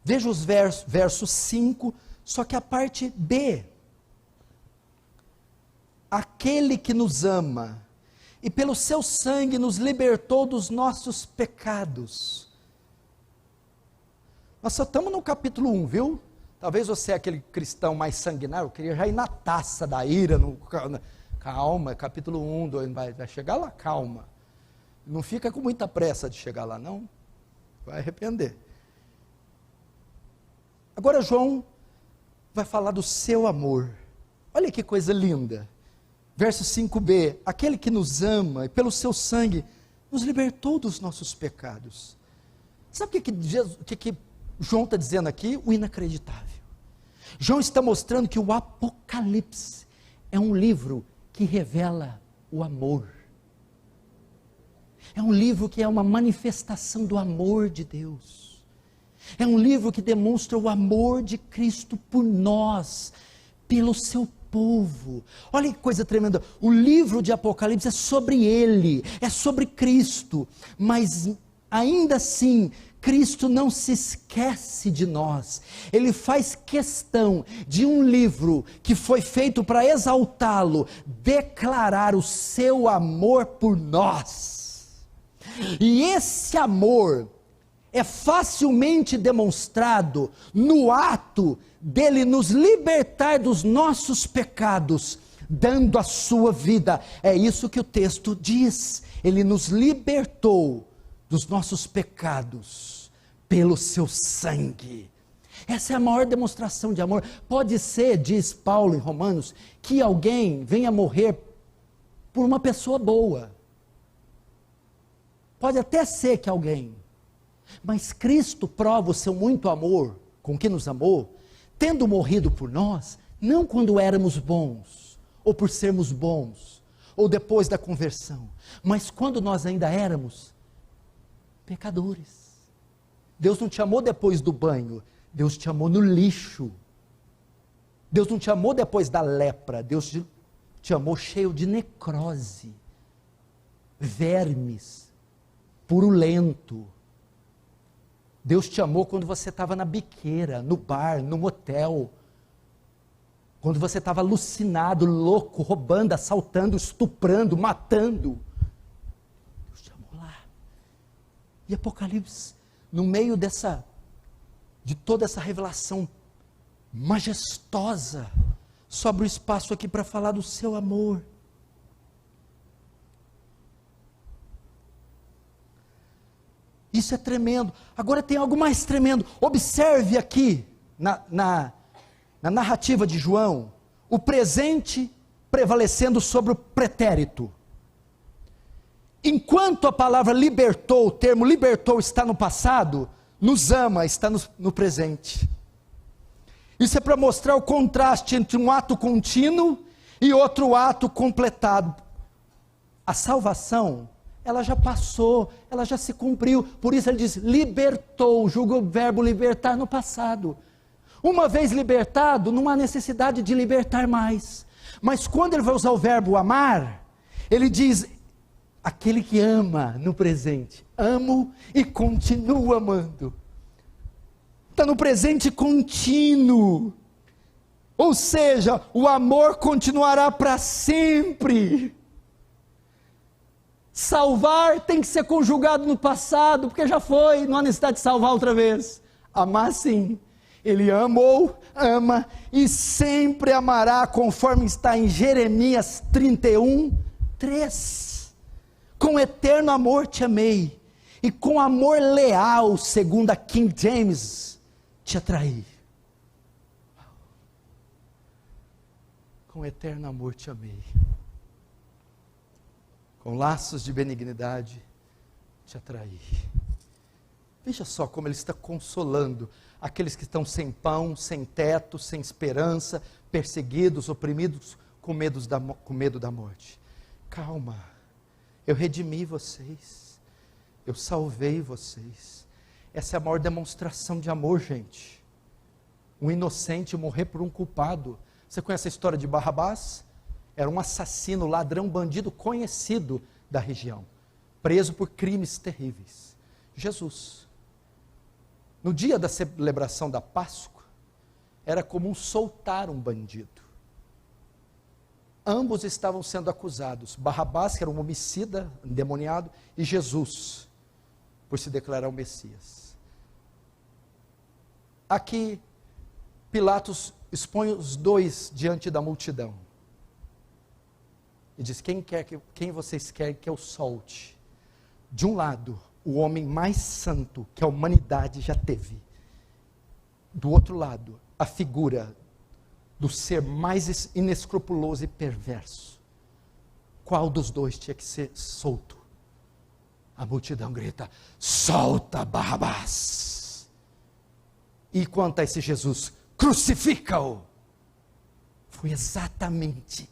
veja os versos 5, só que a parte B, aquele que nos ama, e pelo seu sangue nos libertou dos nossos pecados. Nós só estamos no capítulo 1, viu? Talvez você é aquele cristão mais sanguinário, eu queria já ir na taça da ira, calma, capítulo 1, 2, vai chegar lá, calma. Não fica com muita pressa de chegar lá, não, vai arrepender. Agora João vai falar do seu amor, olha que coisa linda. Verso 5b, aquele que nos ama e pelo seu sangue nos libertou dos nossos pecados. Sabe o que João está dizendo aqui? O inacreditável. João está mostrando que o Apocalipse é um livro que revela o amor. É um livro que é uma manifestação do amor de Deus. É um livro que demonstra o amor de Cristo por nós, pelo seu povo. Olha que coisa tremenda, o livro de Apocalipse é sobre ele, é sobre Cristo, mas ainda assim, Cristo não se esquece de nós, ele faz questão de um livro que foi feito para exaltá-lo, declarar o seu amor por nós, e esse amor é facilmente demonstrado no ato dele nos libertar dos nossos pecados, dando a sua vida. É isso que o texto diz, ele nos libertou dos nossos pecados, pelo seu sangue. Essa é a maior demonstração de amor. Pode ser, diz Paulo em Romanos, que alguém venha morrer por uma pessoa boa, pode até ser que alguém, mas Cristo prova o seu muito amor, com que nos amou, tendo morrido por nós, não quando éramos bons, ou por sermos bons, ou depois da conversão, mas quando nós ainda éramos pecadores. Deus não te amou depois do banho, Deus te amou no lixo. Deus não te amou depois da lepra, Deus te amou cheio de necrose, vermes, purulento. Deus te amou quando você estava na biqueira, no bar, no motel, quando você estava alucinado, louco, roubando, assaltando, estuprando, matando. Deus te amou lá. E Apocalipse, no meio de toda essa revelação majestosa, sobra o espaço aqui para falar do seu amor. Isso é tremendo. Agora tem algo mais tremendo. Observe aqui, na narrativa de João, o presente prevalecendo sobre o pretérito. Enquanto a palavra libertou, o termo libertou está no passado, nos ama está no presente. Isso é para mostrar o contraste entre um ato contínuo e outro ato completado. A salvação, ela já passou, ela já se cumpriu, por isso ele diz, libertou, julga o verbo libertar no passado. Uma vez libertado, não há necessidade de libertar mais, mas quando ele vai usar o verbo amar, ele diz, Aquele que ama no presente, amo e continuo amando. Está no presente contínuo. Ou seja, o amor continuará para sempre. Salvar tem que ser conjugado no passado, porque já foi, não há necessidade de salvar outra vez. Amar sim. Ele amou, ama e sempre amará, conforme está em Jeremias 31:3. Com eterno amor te amei, e com amor leal, segundo a King James, te atraí. Com eterno amor te amei, com laços de benignidade te atraí. Veja só como ele está consolando aqueles que estão sem pão, sem teto, sem esperança, perseguidos, oprimidos, com medo da morte. Calma, eu redimi vocês, eu salvei vocês. Essa é a maior demonstração de amor, gente. Um inocente morrer por um culpado. Você conhece a história de Barrabás? Era um assassino, ladrão, bandido conhecido da região, preso por crimes terríveis. Jesus, no dia da celebração da Páscoa, era comum soltar um bandido. Ambos estavam sendo acusados, Barrabás, que era um homicida endemoniado, e Jesus, por se declarar o Messias. Aqui, Pilatos expõe os dois diante da multidão, e diz, quem vocês querem que eu solte? De um lado, o homem mais santo que a humanidade já teve. Do outro lado, a figura do ser mais inescrupuloso e perverso. Qual dos dois tinha que ser solto? A multidão grita, solta Barrabás. E quanto a esse Jesus, crucifica-o. Foi exatamente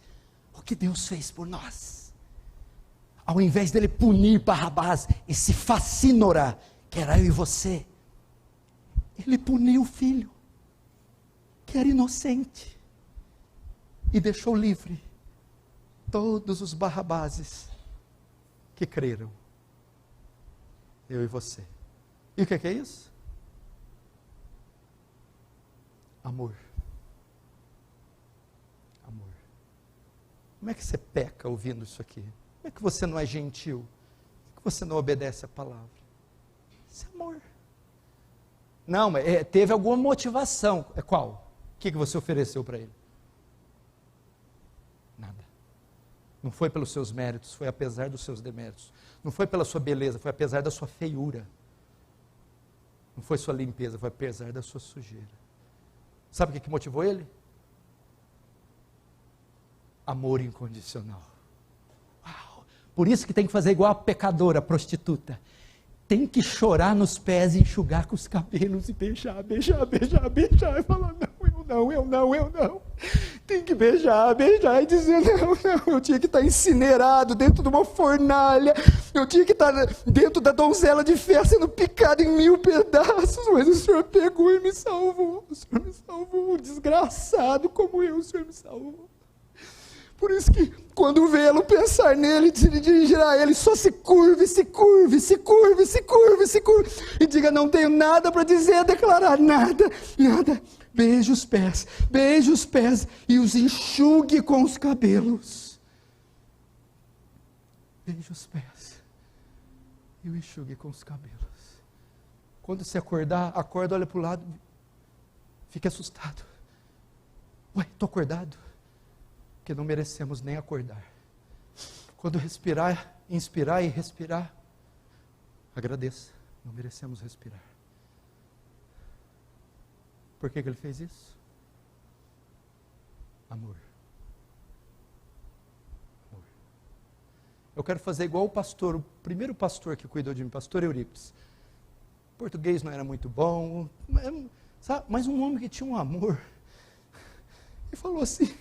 o que Deus fez por nós. Ao invés dele punir Barrabás, esse facínora, que era eu e você, ele puniu o filho, que era inocente, e deixou livre todos os Barrabáses que creram. Eu e você. E o que é isso? Amor. Amor. Como é que você peca ouvindo isso aqui? Como é que você não é gentil? Como é que você não obedece a palavra? Isso é amor. Não, mas teve alguma motivação. Qual? O que você ofereceu para ele? Nada. Não foi pelos seus méritos, foi apesar dos seus deméritos. Não foi pela sua beleza, foi apesar da sua feiura. Não foi sua limpeza, foi apesar da sua sujeira. Sabe o que motivou ele? Amor incondicional. Uau! Por isso que tem que fazer igual a pecadora, a prostituta. Tem que chorar nos pés e enxugar com os cabelos e beijar, e falar, eu não. Tem que beijar e dizer, não, eu tinha que estar incinerado dentro de uma fornalha, eu tinha que estar dentro da donzela de ferro sendo picado em 1000 pedaços, mas o Senhor pegou e me salvou, um desgraçado como eu, o Senhor me salvou. Por isso que, quando vê-lo, pensar nele, dirigirá a ele, só se curve, e diga, não tenho nada para dizer, declarar, nada, beije os pés, e os enxugue com os cabelos. Beije os pés, e o enxugue com os cabelos. Quando você acordar, acorda, olha para o lado, fique assustado. Ué, estou acordado? Porque não merecemos nem acordar. Quando respirar, inspirar e respirar, agradeça, não merecemos respirar. Por que ele fez isso? Amor. Eu quero fazer igual o pastor, o primeiro pastor que cuidou de mim, pastor Eurípides. O português não era muito bom, mas um homem que tinha um amor. E falou assim,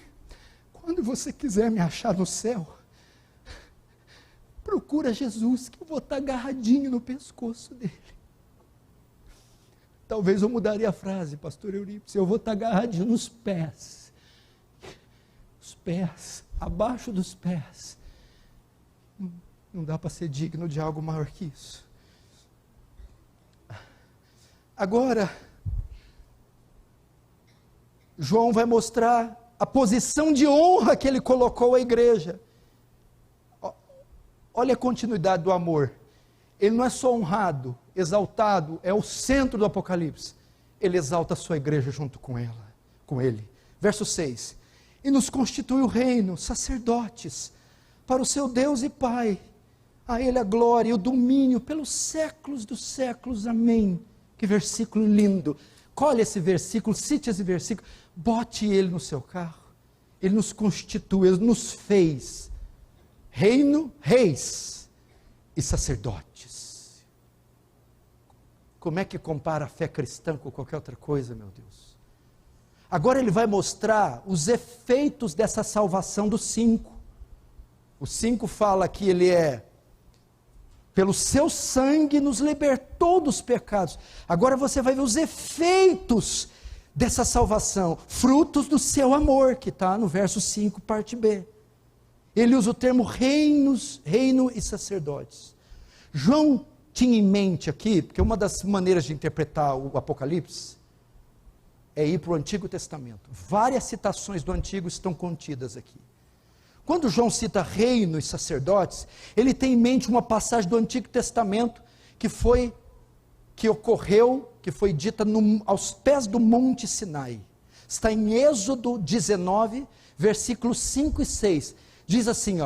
quando você quiser me achar no céu, procura Jesus, que eu vou estar agarradinho no pescoço dele. Talvez eu mudaria a frase, pastor Eurípides, eu vou estar agarradinho nos pés. Os pés, abaixo dos pés. Não dá para ser digno de algo maior que isso. Agora, João vai mostrar a posição de honra que ele colocou à igreja. Olha a continuidade do amor. Ele não é só honrado, exaltado, é o centro do Apocalipse. Ele exalta a sua igreja junto com ela, com ele. Verso 6. E nos constitui o reino, sacerdotes, para o seu Deus e Pai. A ele a glória e o domínio pelos séculos dos séculos. Amém. Que versículo lindo. Colhe esse versículo, cite esse versículo, bote ele no seu carro. Ele nos constitui, ele nos fez reino, reis e sacerdotes. Como é que compara a fé cristã com qualquer outra coisa, meu Deus? Agora ele vai mostrar os efeitos dessa salvação dos 5. O 5 fala que ele pelo seu sangue nos libertou dos pecados. Agora você vai ver os efeitos dessa salvação, frutos do seu amor, que está no verso 5, parte B. Ele usa o termo reino e sacerdotes. João tinha em mente aqui, porque uma das maneiras de interpretar o Apocalipse é ir para o Antigo Testamento. Várias citações do Antigo estão contidas aqui. Quando João cita reino e sacerdotes, ele tem em mente uma passagem do Antigo Testamento que foi dita aos pés do Monte Sinai. Está em Êxodo 19, versículos 5 e 6. Diz assim,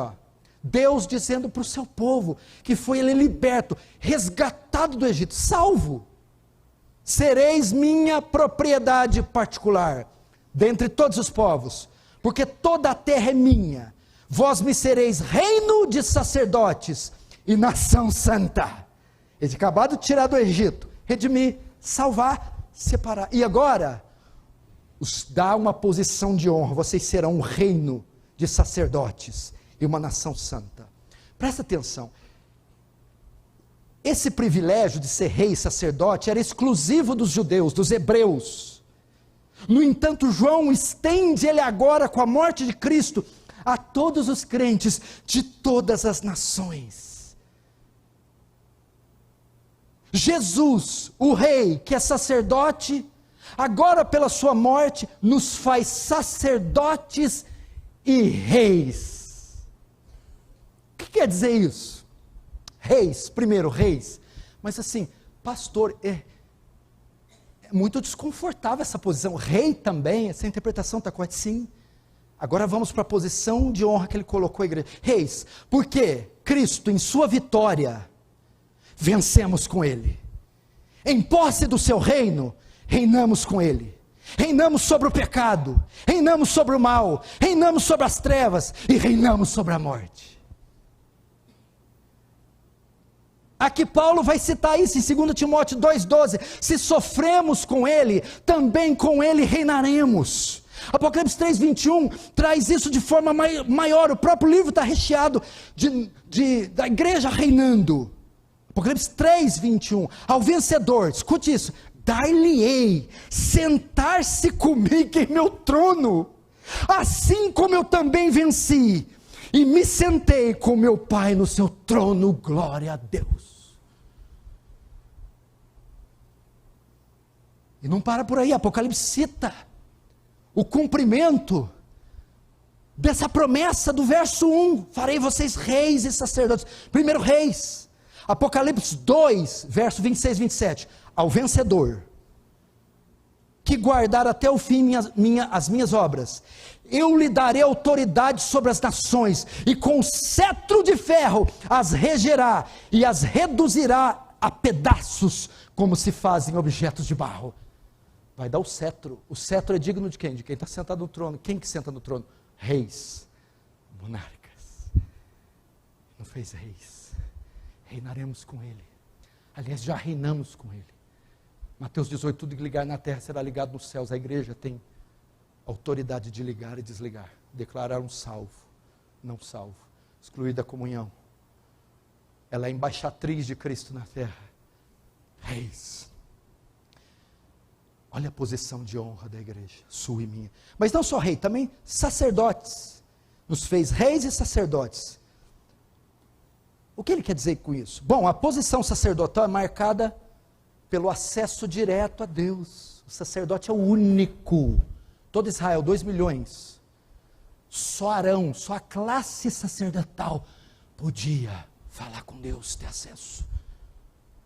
Deus dizendo para o seu povo, que foi ele liberto, resgatado do Egito, salvo. Sereis minha propriedade particular, dentre todos os povos, porque toda a terra é minha. Vós me sereis reino de sacerdotes e nação santa. Ele tinha acabado de tirar do Egito, redimir, salvar, separar. E agora, os dá uma posição de honra. Vocês serão um reino de sacerdotes e uma nação santa. Presta atenção. Esse privilégio de ser rei e sacerdote era exclusivo dos judeus, dos hebreus. No entanto, João estende ele agora com a morte de Cristo a todos os crentes de todas as nações. Jesus, o rei, que é sacerdote, agora pela sua morte, nos faz sacerdotes e reis. O que quer dizer isso? Reis, primeiro reis, mas assim, pastor, é muito desconfortável essa posição. Rei também, essa interpretação está correta? Sim. Agora vamos para a posição de honra que ele colocou a igreja. Reis, porque Cristo, em sua vitória, vencemos com ele. Em posse do seu reino, reinamos com ele. Reinamos sobre o pecado, reinamos sobre o mal, reinamos sobre as trevas e reinamos sobre a morte. Aqui Paulo vai citar isso em 2 Timóteo 2,12. Se sofremos com ele, também com ele reinaremos. Apocalipse 3,21 traz isso de forma maior. O próprio livro está recheado da igreja reinando. Apocalipse 3,21. Ao vencedor, escute isso: dar-lhe-ei sentar-se comigo em meu trono, assim como eu também venci e me sentei com meu Pai no seu trono. Glória a Deus. E não para por aí. Apocalipse cita o cumprimento dessa promessa do verso 1, farei vocês reis e sacerdotes. Primeiro reis, Apocalipse 2, verso 26 e 27, ao vencedor, que guardar até o fim as minhas obras, eu lhe darei autoridade sobre as nações, e com cetro de ferro as regerá, e as reduzirá a pedaços, como se fazem objetos de barro. Vai dar o cetro é digno de quem? De quem está sentado no trono. Quem que senta no trono? Reis, monarcas. Não fez reis, reinaremos com ele. Aliás, já reinamos com ele. Mateus 18, tudo que ligar na terra será ligado nos céus. A igreja tem autoridade de ligar e desligar, declarar um salvo, não salvo, excluir da comunhão. Ela é embaixatriz de Cristo na terra. Reis. Olha a posição de honra da igreja, sua e minha. Mas não só rei, também sacerdotes. Nos fez reis e sacerdotes. O que ele quer dizer com isso? Bom, a posição sacerdotal é marcada pelo acesso direto a Deus. O sacerdote é o único. Todo Israel, 2 milhões. Só Arão, só a classe sacerdotal podia falar com Deus, ter acesso.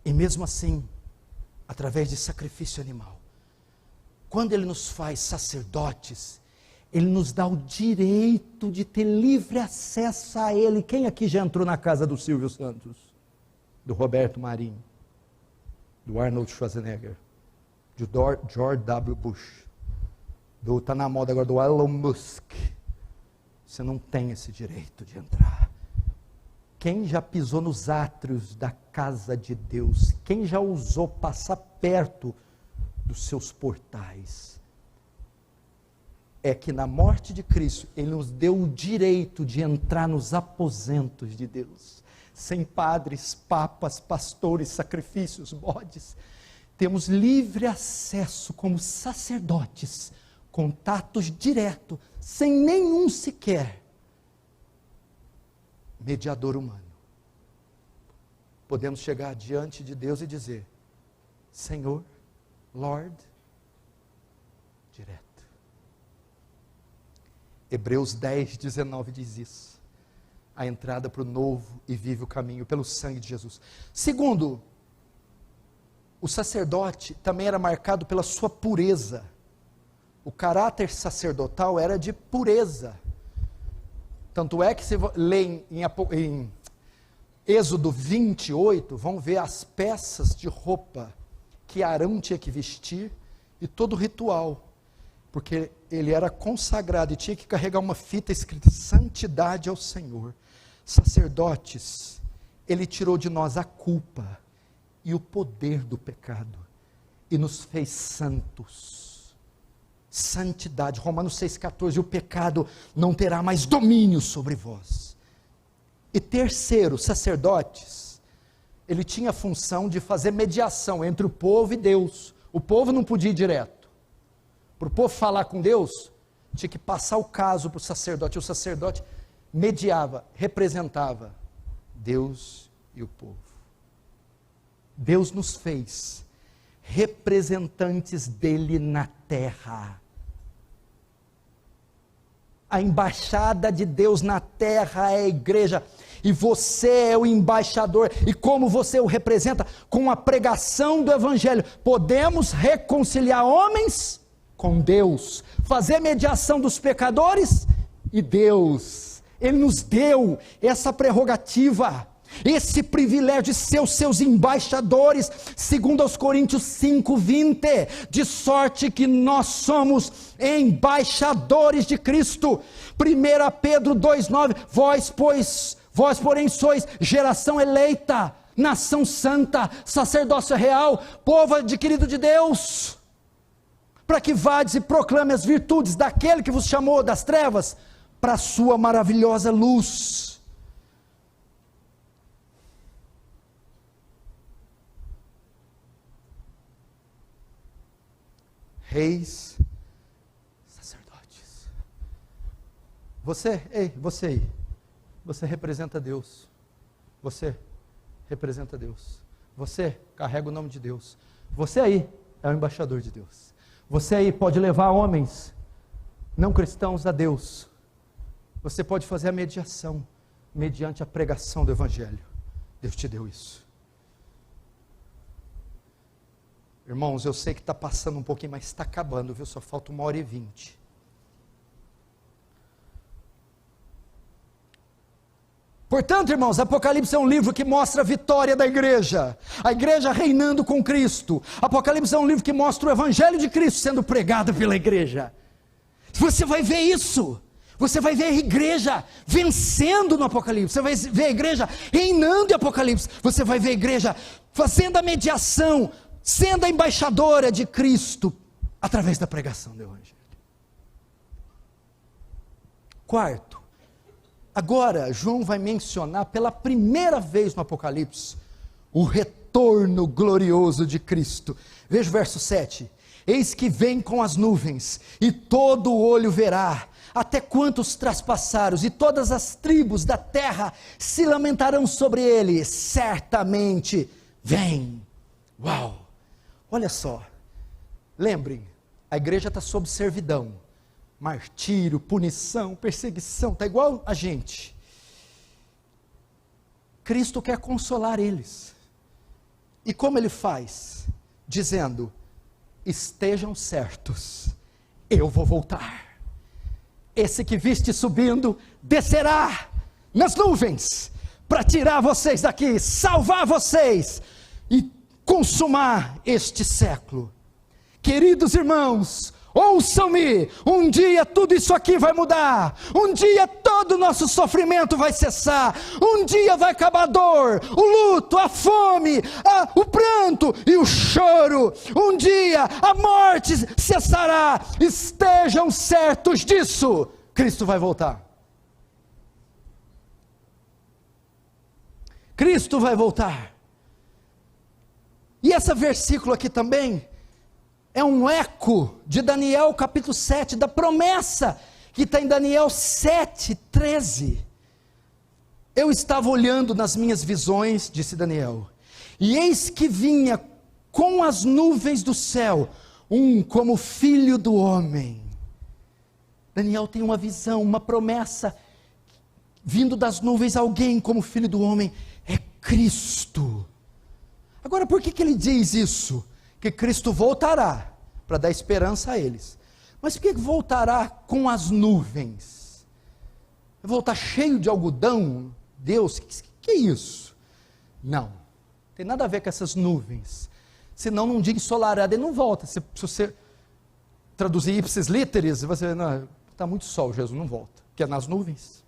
E mesmo assim, através de sacrifício animal, quando ele nos faz sacerdotes, ele nos dá o direito de ter livre acesso a ele. Quem aqui já entrou na casa do Silvio Santos? Do Roberto Marinho? Do Arnold Schwarzenegger? De George W. Bush? Está na moda agora do Elon Musk. Você não tem esse direito de entrar. Quem já pisou nos átrios da casa de Deus? Quem já ousou passar perto dos seus portais? É que na morte de Cristo, Ele nos deu o direito de entrar nos aposentos de Deus. Sem padres, papas, pastores, sacrifícios, bodes. Temos livre acesso como sacerdotes, contatos diretos, sem nenhum sequer mediador humano. Podemos chegar diante de Deus e dizer: Senhor, Lord, direto. Hebreus 10, 19 diz isso. A entrada para o novo e vivo caminho pelo sangue de Jesus. Segundo, o sacerdote também era marcado pela sua pureza. O caráter sacerdotal era de pureza. Tanto é que se lê em Êxodo 28, vão ver as peças de roupa que Arão tinha que vestir e todo o ritual. Porque ele era consagrado e tinha que carregar uma fita escrita santidade ao Senhor. Sacerdotes, ele tirou de nós a culpa e o poder do pecado e nos fez santos. Santidade, Romanos 6,14, o pecado não terá mais domínio sobre vós. E terceiro, sacerdotes, ele tinha a função de fazer mediação entre o povo e Deus. O povo não podia ir direto. Para o povo falar com Deus, tinha que passar o caso para o sacerdote. O sacerdote mediava, representava Deus e o povo. Deus nos fez representantes dele na terra. A embaixada de Deus na terra é a igreja. E você é o embaixador. E como você o representa? Com a pregação do evangelho. Podemos reconciliar homens com Deus, fazer mediação dos pecadores e Deus. Ele nos deu essa prerrogativa, esse privilégio de ser os seus embaixadores, segundo aos Coríntios 5:20, de sorte que nós somos embaixadores de Cristo. 1 Pedro 2:9, vós porém sois geração eleita, nação santa, sacerdócio real, povo adquirido de Deus, para que vades e proclame as virtudes daquele que vos chamou das trevas para a sua maravilhosa luz. Reis, sacerdotes. Você aí, você representa Deus. Você representa Deus. Você carrega o nome de Deus. Você aí é o embaixador de Deus. Você aí pode levar homens não cristãos a Deus. Você pode fazer a mediação mediante a pregação do evangelho. Deus te deu isso. Irmãos, eu sei que está passando um pouquinho, mas está acabando, viu? Só falta 1h20. Portanto, irmãos, Apocalipse é um livro que mostra a vitória da igreja, a igreja reinando com Cristo. Apocalipse é um livro que mostra o evangelho de Cristo sendo pregado pela igreja. Você vai ver isso, você vai ver a igreja vencendo no Apocalipse, você vai ver a igreja reinando em Apocalipse, você vai ver a igreja fazendo a mediação, sendo a embaixadora de Cristo, através da pregação do evangelho. Quarto, agora, João vai mencionar pela primeira vez no Apocalipse o retorno glorioso de Cristo. Veja o verso 7. Eis que vem com as nuvens, e todo olho verá, até quantos traspassaram, e todas as tribos da terra se lamentarão sobre ele, certamente vem. Uau, olha só, lembrem, a igreja está sob servidão, martírio, punição, perseguição, está igual a gente. Cristo quer consolar eles, e como ele faz? Dizendo, estejam certos, eu vou voltar, esse que viste subindo, descerá nas nuvens, para tirar vocês daqui, salvar vocês, e consumar este século. Queridos irmãos, ouçam-me, um dia tudo isso aqui vai mudar, um dia todo o nosso sofrimento vai cessar, um dia vai acabar a dor, o luto, a fome, o pranto e o choro, um dia a morte cessará, estejam certos disso, Cristo vai voltar. Cristo vai voltar. E esse versículo aqui também é um eco de Daniel capítulo 7, da promessa que está em Daniel 7:13. Eu estava olhando nas minhas visões, disse Daniel, e eis que vinha com as nuvens do céu, como filho do homem. Daniel tem uma visão, uma promessa, vindo das nuvens alguém como filho do homem, é Cristo. Agora por que ele diz isso? Que Cristo voltará, para dar esperança a eles, mas por que voltará com as nuvens? Voltar cheio de algodão? Deus, que é isso? Não, tem nada a ver com essas nuvens, senão num dia ensolarado ele não volta. Se você traduzir ipsis literis, você, não, está muito sol, Jesus não volta, que é nas nuvens.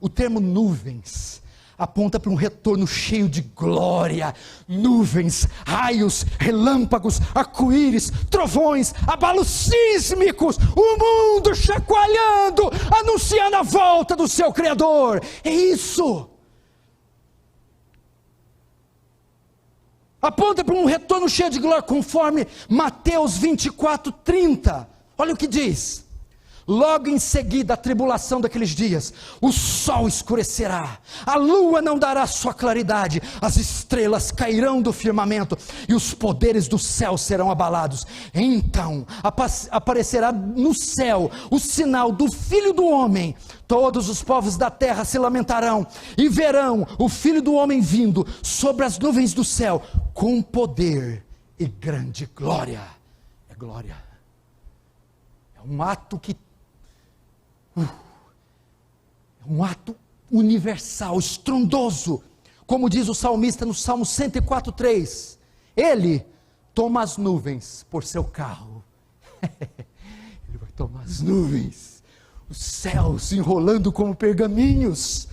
O termo nuvens aponta para um retorno cheio de glória, nuvens, raios, relâmpagos, arco-íris, trovões, abalos sísmicos, o mundo chacoalhando, anunciando a volta do seu Criador. É isso. Aponta para um retorno cheio de glória, conforme Mateus 24:30. Olha o que diz. Logo em seguida a tribulação daqueles dias, o sol escurecerá, a lua não dará sua claridade, as estrelas cairão do firmamento, e os poderes do céu serão abalados. Então aparecerá no céu o sinal do Filho do Homem, todos os povos da terra se lamentarão, e verão o Filho do Homem vindo sobre as nuvens do céu, com poder e grande glória. É glória, é um ato que um ato universal, estrondoso, como diz o salmista no Salmo 104:3, ele toma as nuvens por seu carro, ele vai tomar as nuvens, os céus enrolando como pergaminhos,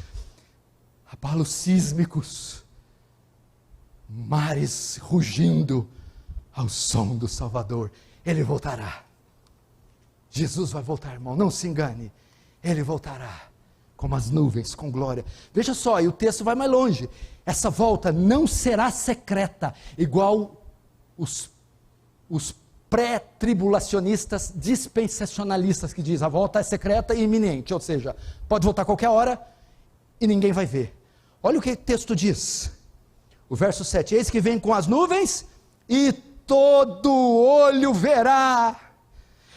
abalos sísmicos, mares rugindo ao som do Salvador. Ele voltará, Jesus vai voltar, irmão, não se engane, ele voltará, como as nuvens, com glória. Veja só, e o texto vai mais longe, essa volta não será secreta, igual os pré-tribulacionistas dispensacionalistas, que diz, a volta é secreta e iminente, ou seja, pode voltar a qualquer hora, e ninguém vai ver. Olha o que o texto diz, o verso 7, eis que vem com as nuvens, e todo olho verá.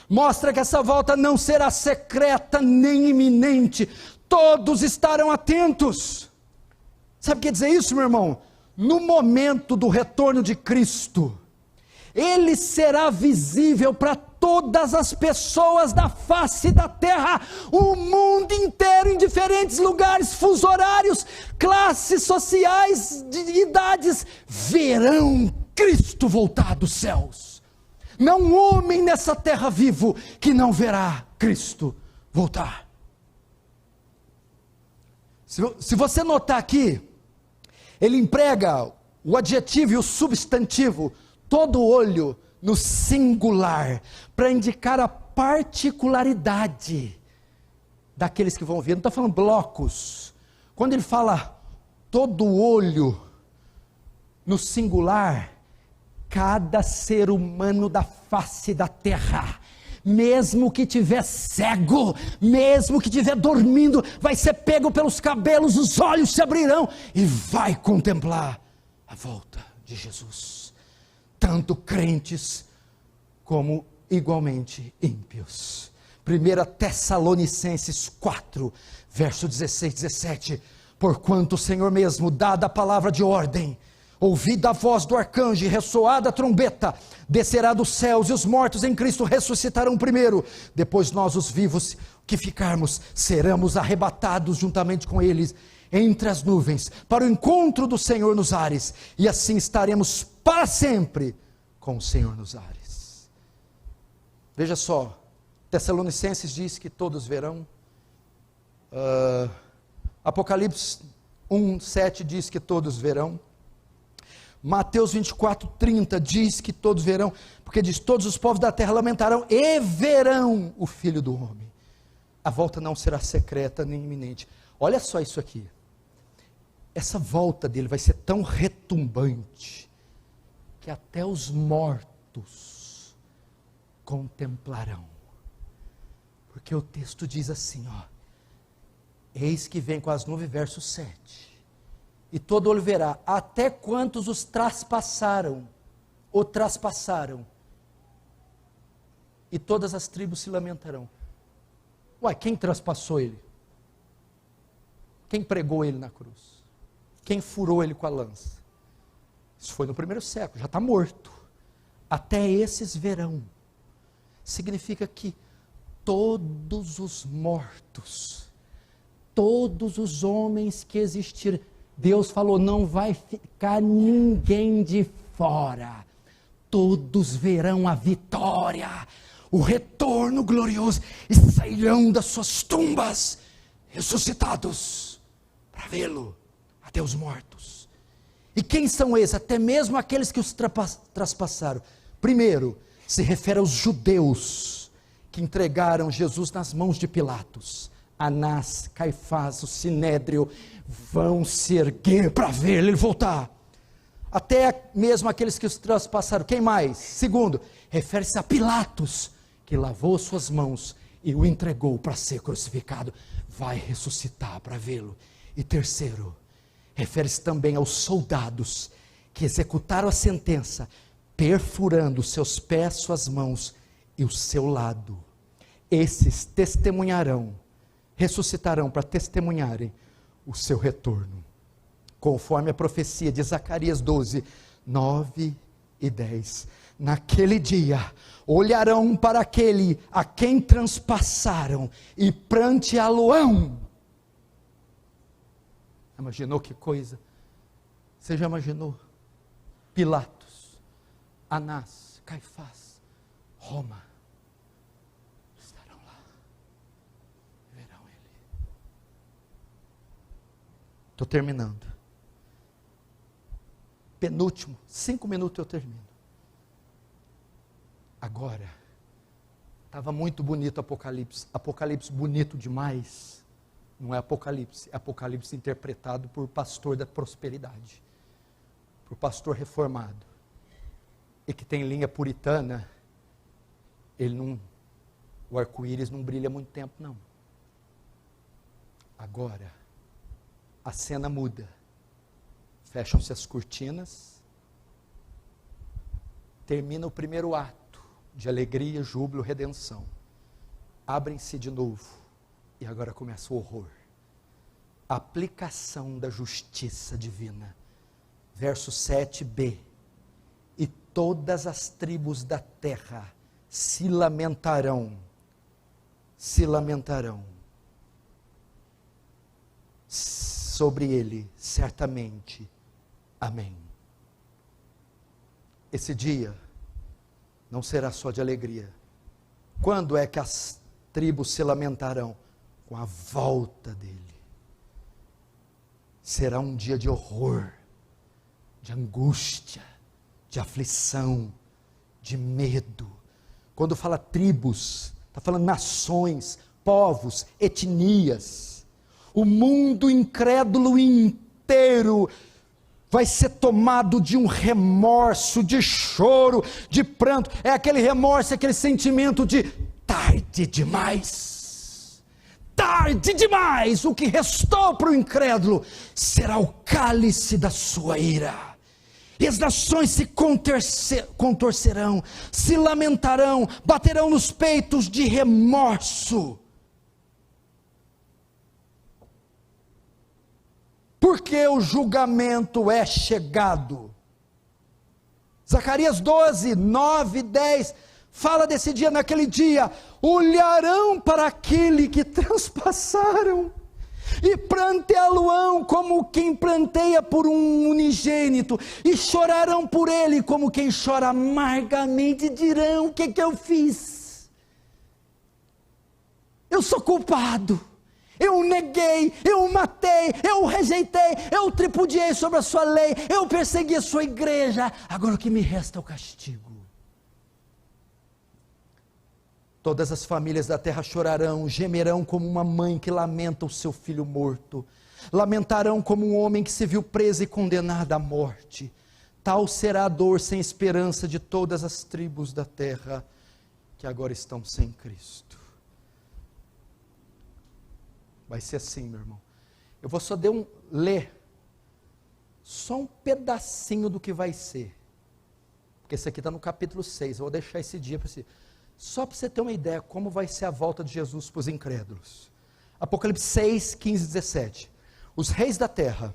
Mostra que essa volta não será secreta nem iminente, todos estarão atentos. Sabe o que quer dizer isso, meu irmão? No momento do retorno de Cristo, ele será visível para todas as pessoas da face da terra, o mundo inteiro, em diferentes lugares, fusos horários, classes sociais, de idades, verão Cristo voltar dos céus. Não um homem nessa terra vivo que não verá Cristo voltar. Se você notar aqui, ele emprega o adjetivo e o substantivo, todo olho, no singular, para indicar a particularidade daqueles que vão ver. Não está falando blocos. Quando ele fala todo olho no singular, cada ser humano da face da terra mesmo que estiver cego, mesmo que estiver dormindo, vai ser pego pelos cabelos, os olhos se abrirão e vai contemplar a volta de Jesus. Tanto crentes como igualmente ímpios. 1 Tessalonicenses 4, verso 16, 17. Porquanto o Senhor mesmo, dada a palavra de ordem, ouvida a voz do arcanjo e ressoada a trombeta, descerá dos céus, e os mortos em Cristo ressuscitarão primeiro. Depois nós, os vivos que ficarmos, seremos arrebatados juntamente com eles entre as nuvens, para o encontro do Senhor nos ares, e assim estaremos para sempre com o Senhor nos ares. Veja só, Tessalonicenses diz que todos verão, Apocalipse 1:7 diz que todos verão, Mateus 24:30 diz que todos verão, porque diz: todos os povos da terra lamentarão e verão o Filho do Homem. A volta não será secreta nem iminente. Olha só isso aqui, essa volta dele vai ser tão retumbante, que até os mortos contemplarão, porque o texto diz assim, eis que vem com as nuvens, verso 7, e todo olho verá, até quantos os traspassaram, o traspassaram, e todas as tribos se lamentarão. Uai, quem traspassou ele? Quem pregou ele na cruz? Quem furou ele com a lança? Isso foi no primeiro século, já está morto. Até esses verão. Significa que todos os mortos, todos os homens que existiram, Deus falou, não vai ficar ninguém de fora, todos verão a vitória, o retorno glorioso, e sairão das suas tumbas, ressuscitados, para vê-lo, até os mortos. E quem são esses? Até mesmo aqueles que os traspassaram. Primeiro, se refere aos judeus, que entregaram Jesus nas mãos de Pilatos. Anás, Caifás, o Sinédrio, vão se erguer para ver ele voltar. Até mesmo aqueles que os traspassaram. Quem mais? Segundo, refere-se a Pilatos, que lavou suas mãos e o entregou para ser crucificado. Vai ressuscitar para vê-lo. E terceiro, refere-se também aos soldados, que executaram a sentença, perfurando seus pés, suas mãos e o seu lado. Esses testemunharão, ressuscitarão para testemunharem o seu retorno, conforme a profecia de Zacarias 12, 9 e 10. Naquele dia, olharão para aquele a quem transpassaram e pranteá-lo-ão. Imaginou que coisa? Você já imaginou? Pilatos, Anás, Caifás, Roma, estarão lá, verão ele. Estou terminando. Penúltimo, 5 minutos eu termino. Agora, estava muito bonito Apocalipse, Apocalipse bonito demais. Não é Apocalipse, é Apocalipse interpretado por pastor da prosperidade, por pastor reformado, e que tem linha puritana. O arco-íris não brilha muito tempo, não. Agora, a cena muda, fecham-se as cortinas, termina o primeiro ato de alegria, júbilo, redenção, abrem-se de novo, e agora começa o horror, a aplicação da justiça divina, verso 7b, e todas as tribos da terra se lamentarão sobre ele, certamente, amém. Esse dia não será só de alegria. Quando é que as tribos se lamentarão? Com a volta dele. Será um dia de horror, de angústia, de aflição, de medo. Quando fala tribos, está falando nações, povos, etnias. O mundo incrédulo inteiro vai ser tomado de um remorso, de choro, de pranto. É aquele remorso, aquele sentimento de tarde demais. Tarde demais. O que restou para o incrédulo será o cálice da sua ira. E as nações se contorcerão, se lamentarão, baterão nos peitos de remorso. Porque o julgamento é chegado. Zacarias 12, 9, 10, fala desse dia. Naquele dia, olharão para aquele que transpassaram, e pranteá-lo-ão como quem pranteia por um unigênito, e chorarão por ele como quem chora amargamente, e dirão: o que eu fiz? Eu sou culpado. Eu neguei, eu matei, eu rejeitei, eu tripudiei sobre a sua lei, eu persegui a sua igreja, agora o que me resta é o castigo. Todas as famílias da terra chorarão, gemerão como uma mãe que lamenta o seu filho morto, lamentarão como um homem que se viu preso e condenado à morte. Tal será a dor sem esperança de todas as tribos da terra, que agora estão sem Cristo. Vai ser assim, meu irmão. Eu vou só ler só um pedacinho do que vai ser, porque esse aqui está no capítulo 6, eu vou deixar esse dia para você, só para você ter uma ideia como vai ser a volta de Jesus para os incrédulos. Apocalipse 6, 15, 17. Os reis da terra,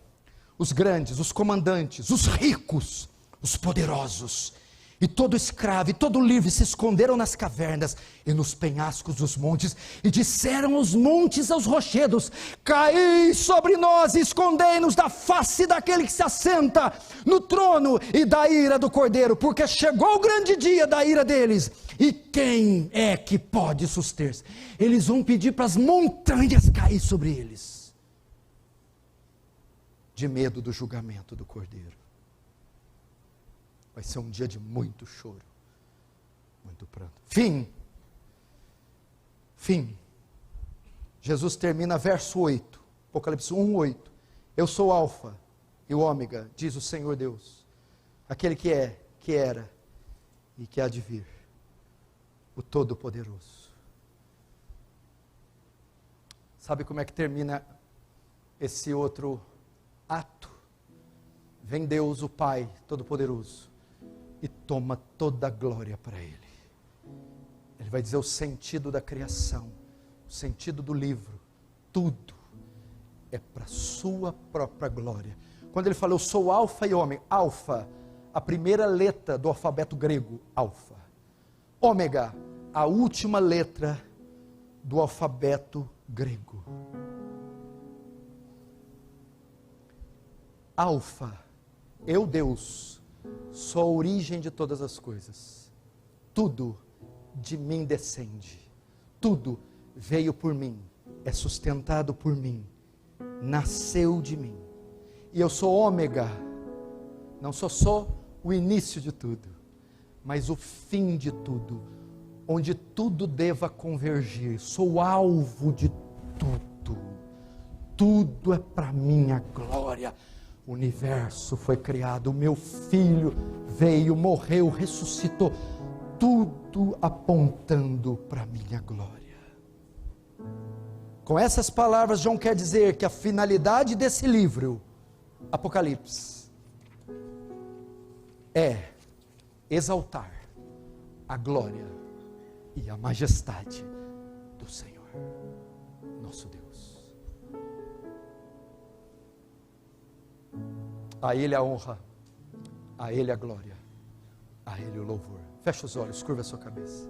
os grandes, os comandantes, os ricos, os poderosos, e todo escravo e todo livre se esconderam nas cavernas e nos penhascos dos montes, e disseram os montes aos rochedos: caí sobre nós e escondei-nos da face daquele que se assenta no trono e da ira do Cordeiro, porque chegou o grande dia da ira deles, e quem é que pode suster-se? Eles vão pedir para as montanhas cair sobre eles, de medo do julgamento do Cordeiro. Vai ser um dia de muito choro, muito pranto. Fim. Jesus termina verso 8, Apocalipse 1, 8. Eu sou o Alfa e o Ômega, diz o Senhor Deus, aquele que é, que era e que há de vir, o Todo-Poderoso. Sabe como é que termina esse outro ato? Vem Deus, o Pai Todo-Poderoso, e toma toda a glória para Ele. Ele vai dizer o sentido da criação, o sentido do livro, tudo é para a sua própria glória. Quando ele fala: eu sou Alfa e Ômega, Alfa, a primeira letra do alfabeto grego, Alfa. Ômega, a última letra do alfabeto grego. Alfa, eu, Deus, sou a origem de todas as coisas. Tudo de mim descende. Tudo veio por mim, é sustentado por mim, nasceu de mim. E eu sou Ômega, não sou só o início de tudo, mas o fim de tudo, onde tudo deva convergir. Sou alvo de tudo. Tudo é para minha glória. O universo foi criado, o meu filho veio, morreu, ressuscitou, tudo apontando para a minha glória. Com essas palavras, João quer dizer que a finalidade desse livro, Apocalipse, é exaltar a glória e a majestade do Senhor, nosso Deus. A Ele a honra, a Ele a glória, a Ele o louvor. Feche os olhos, curva a sua cabeça.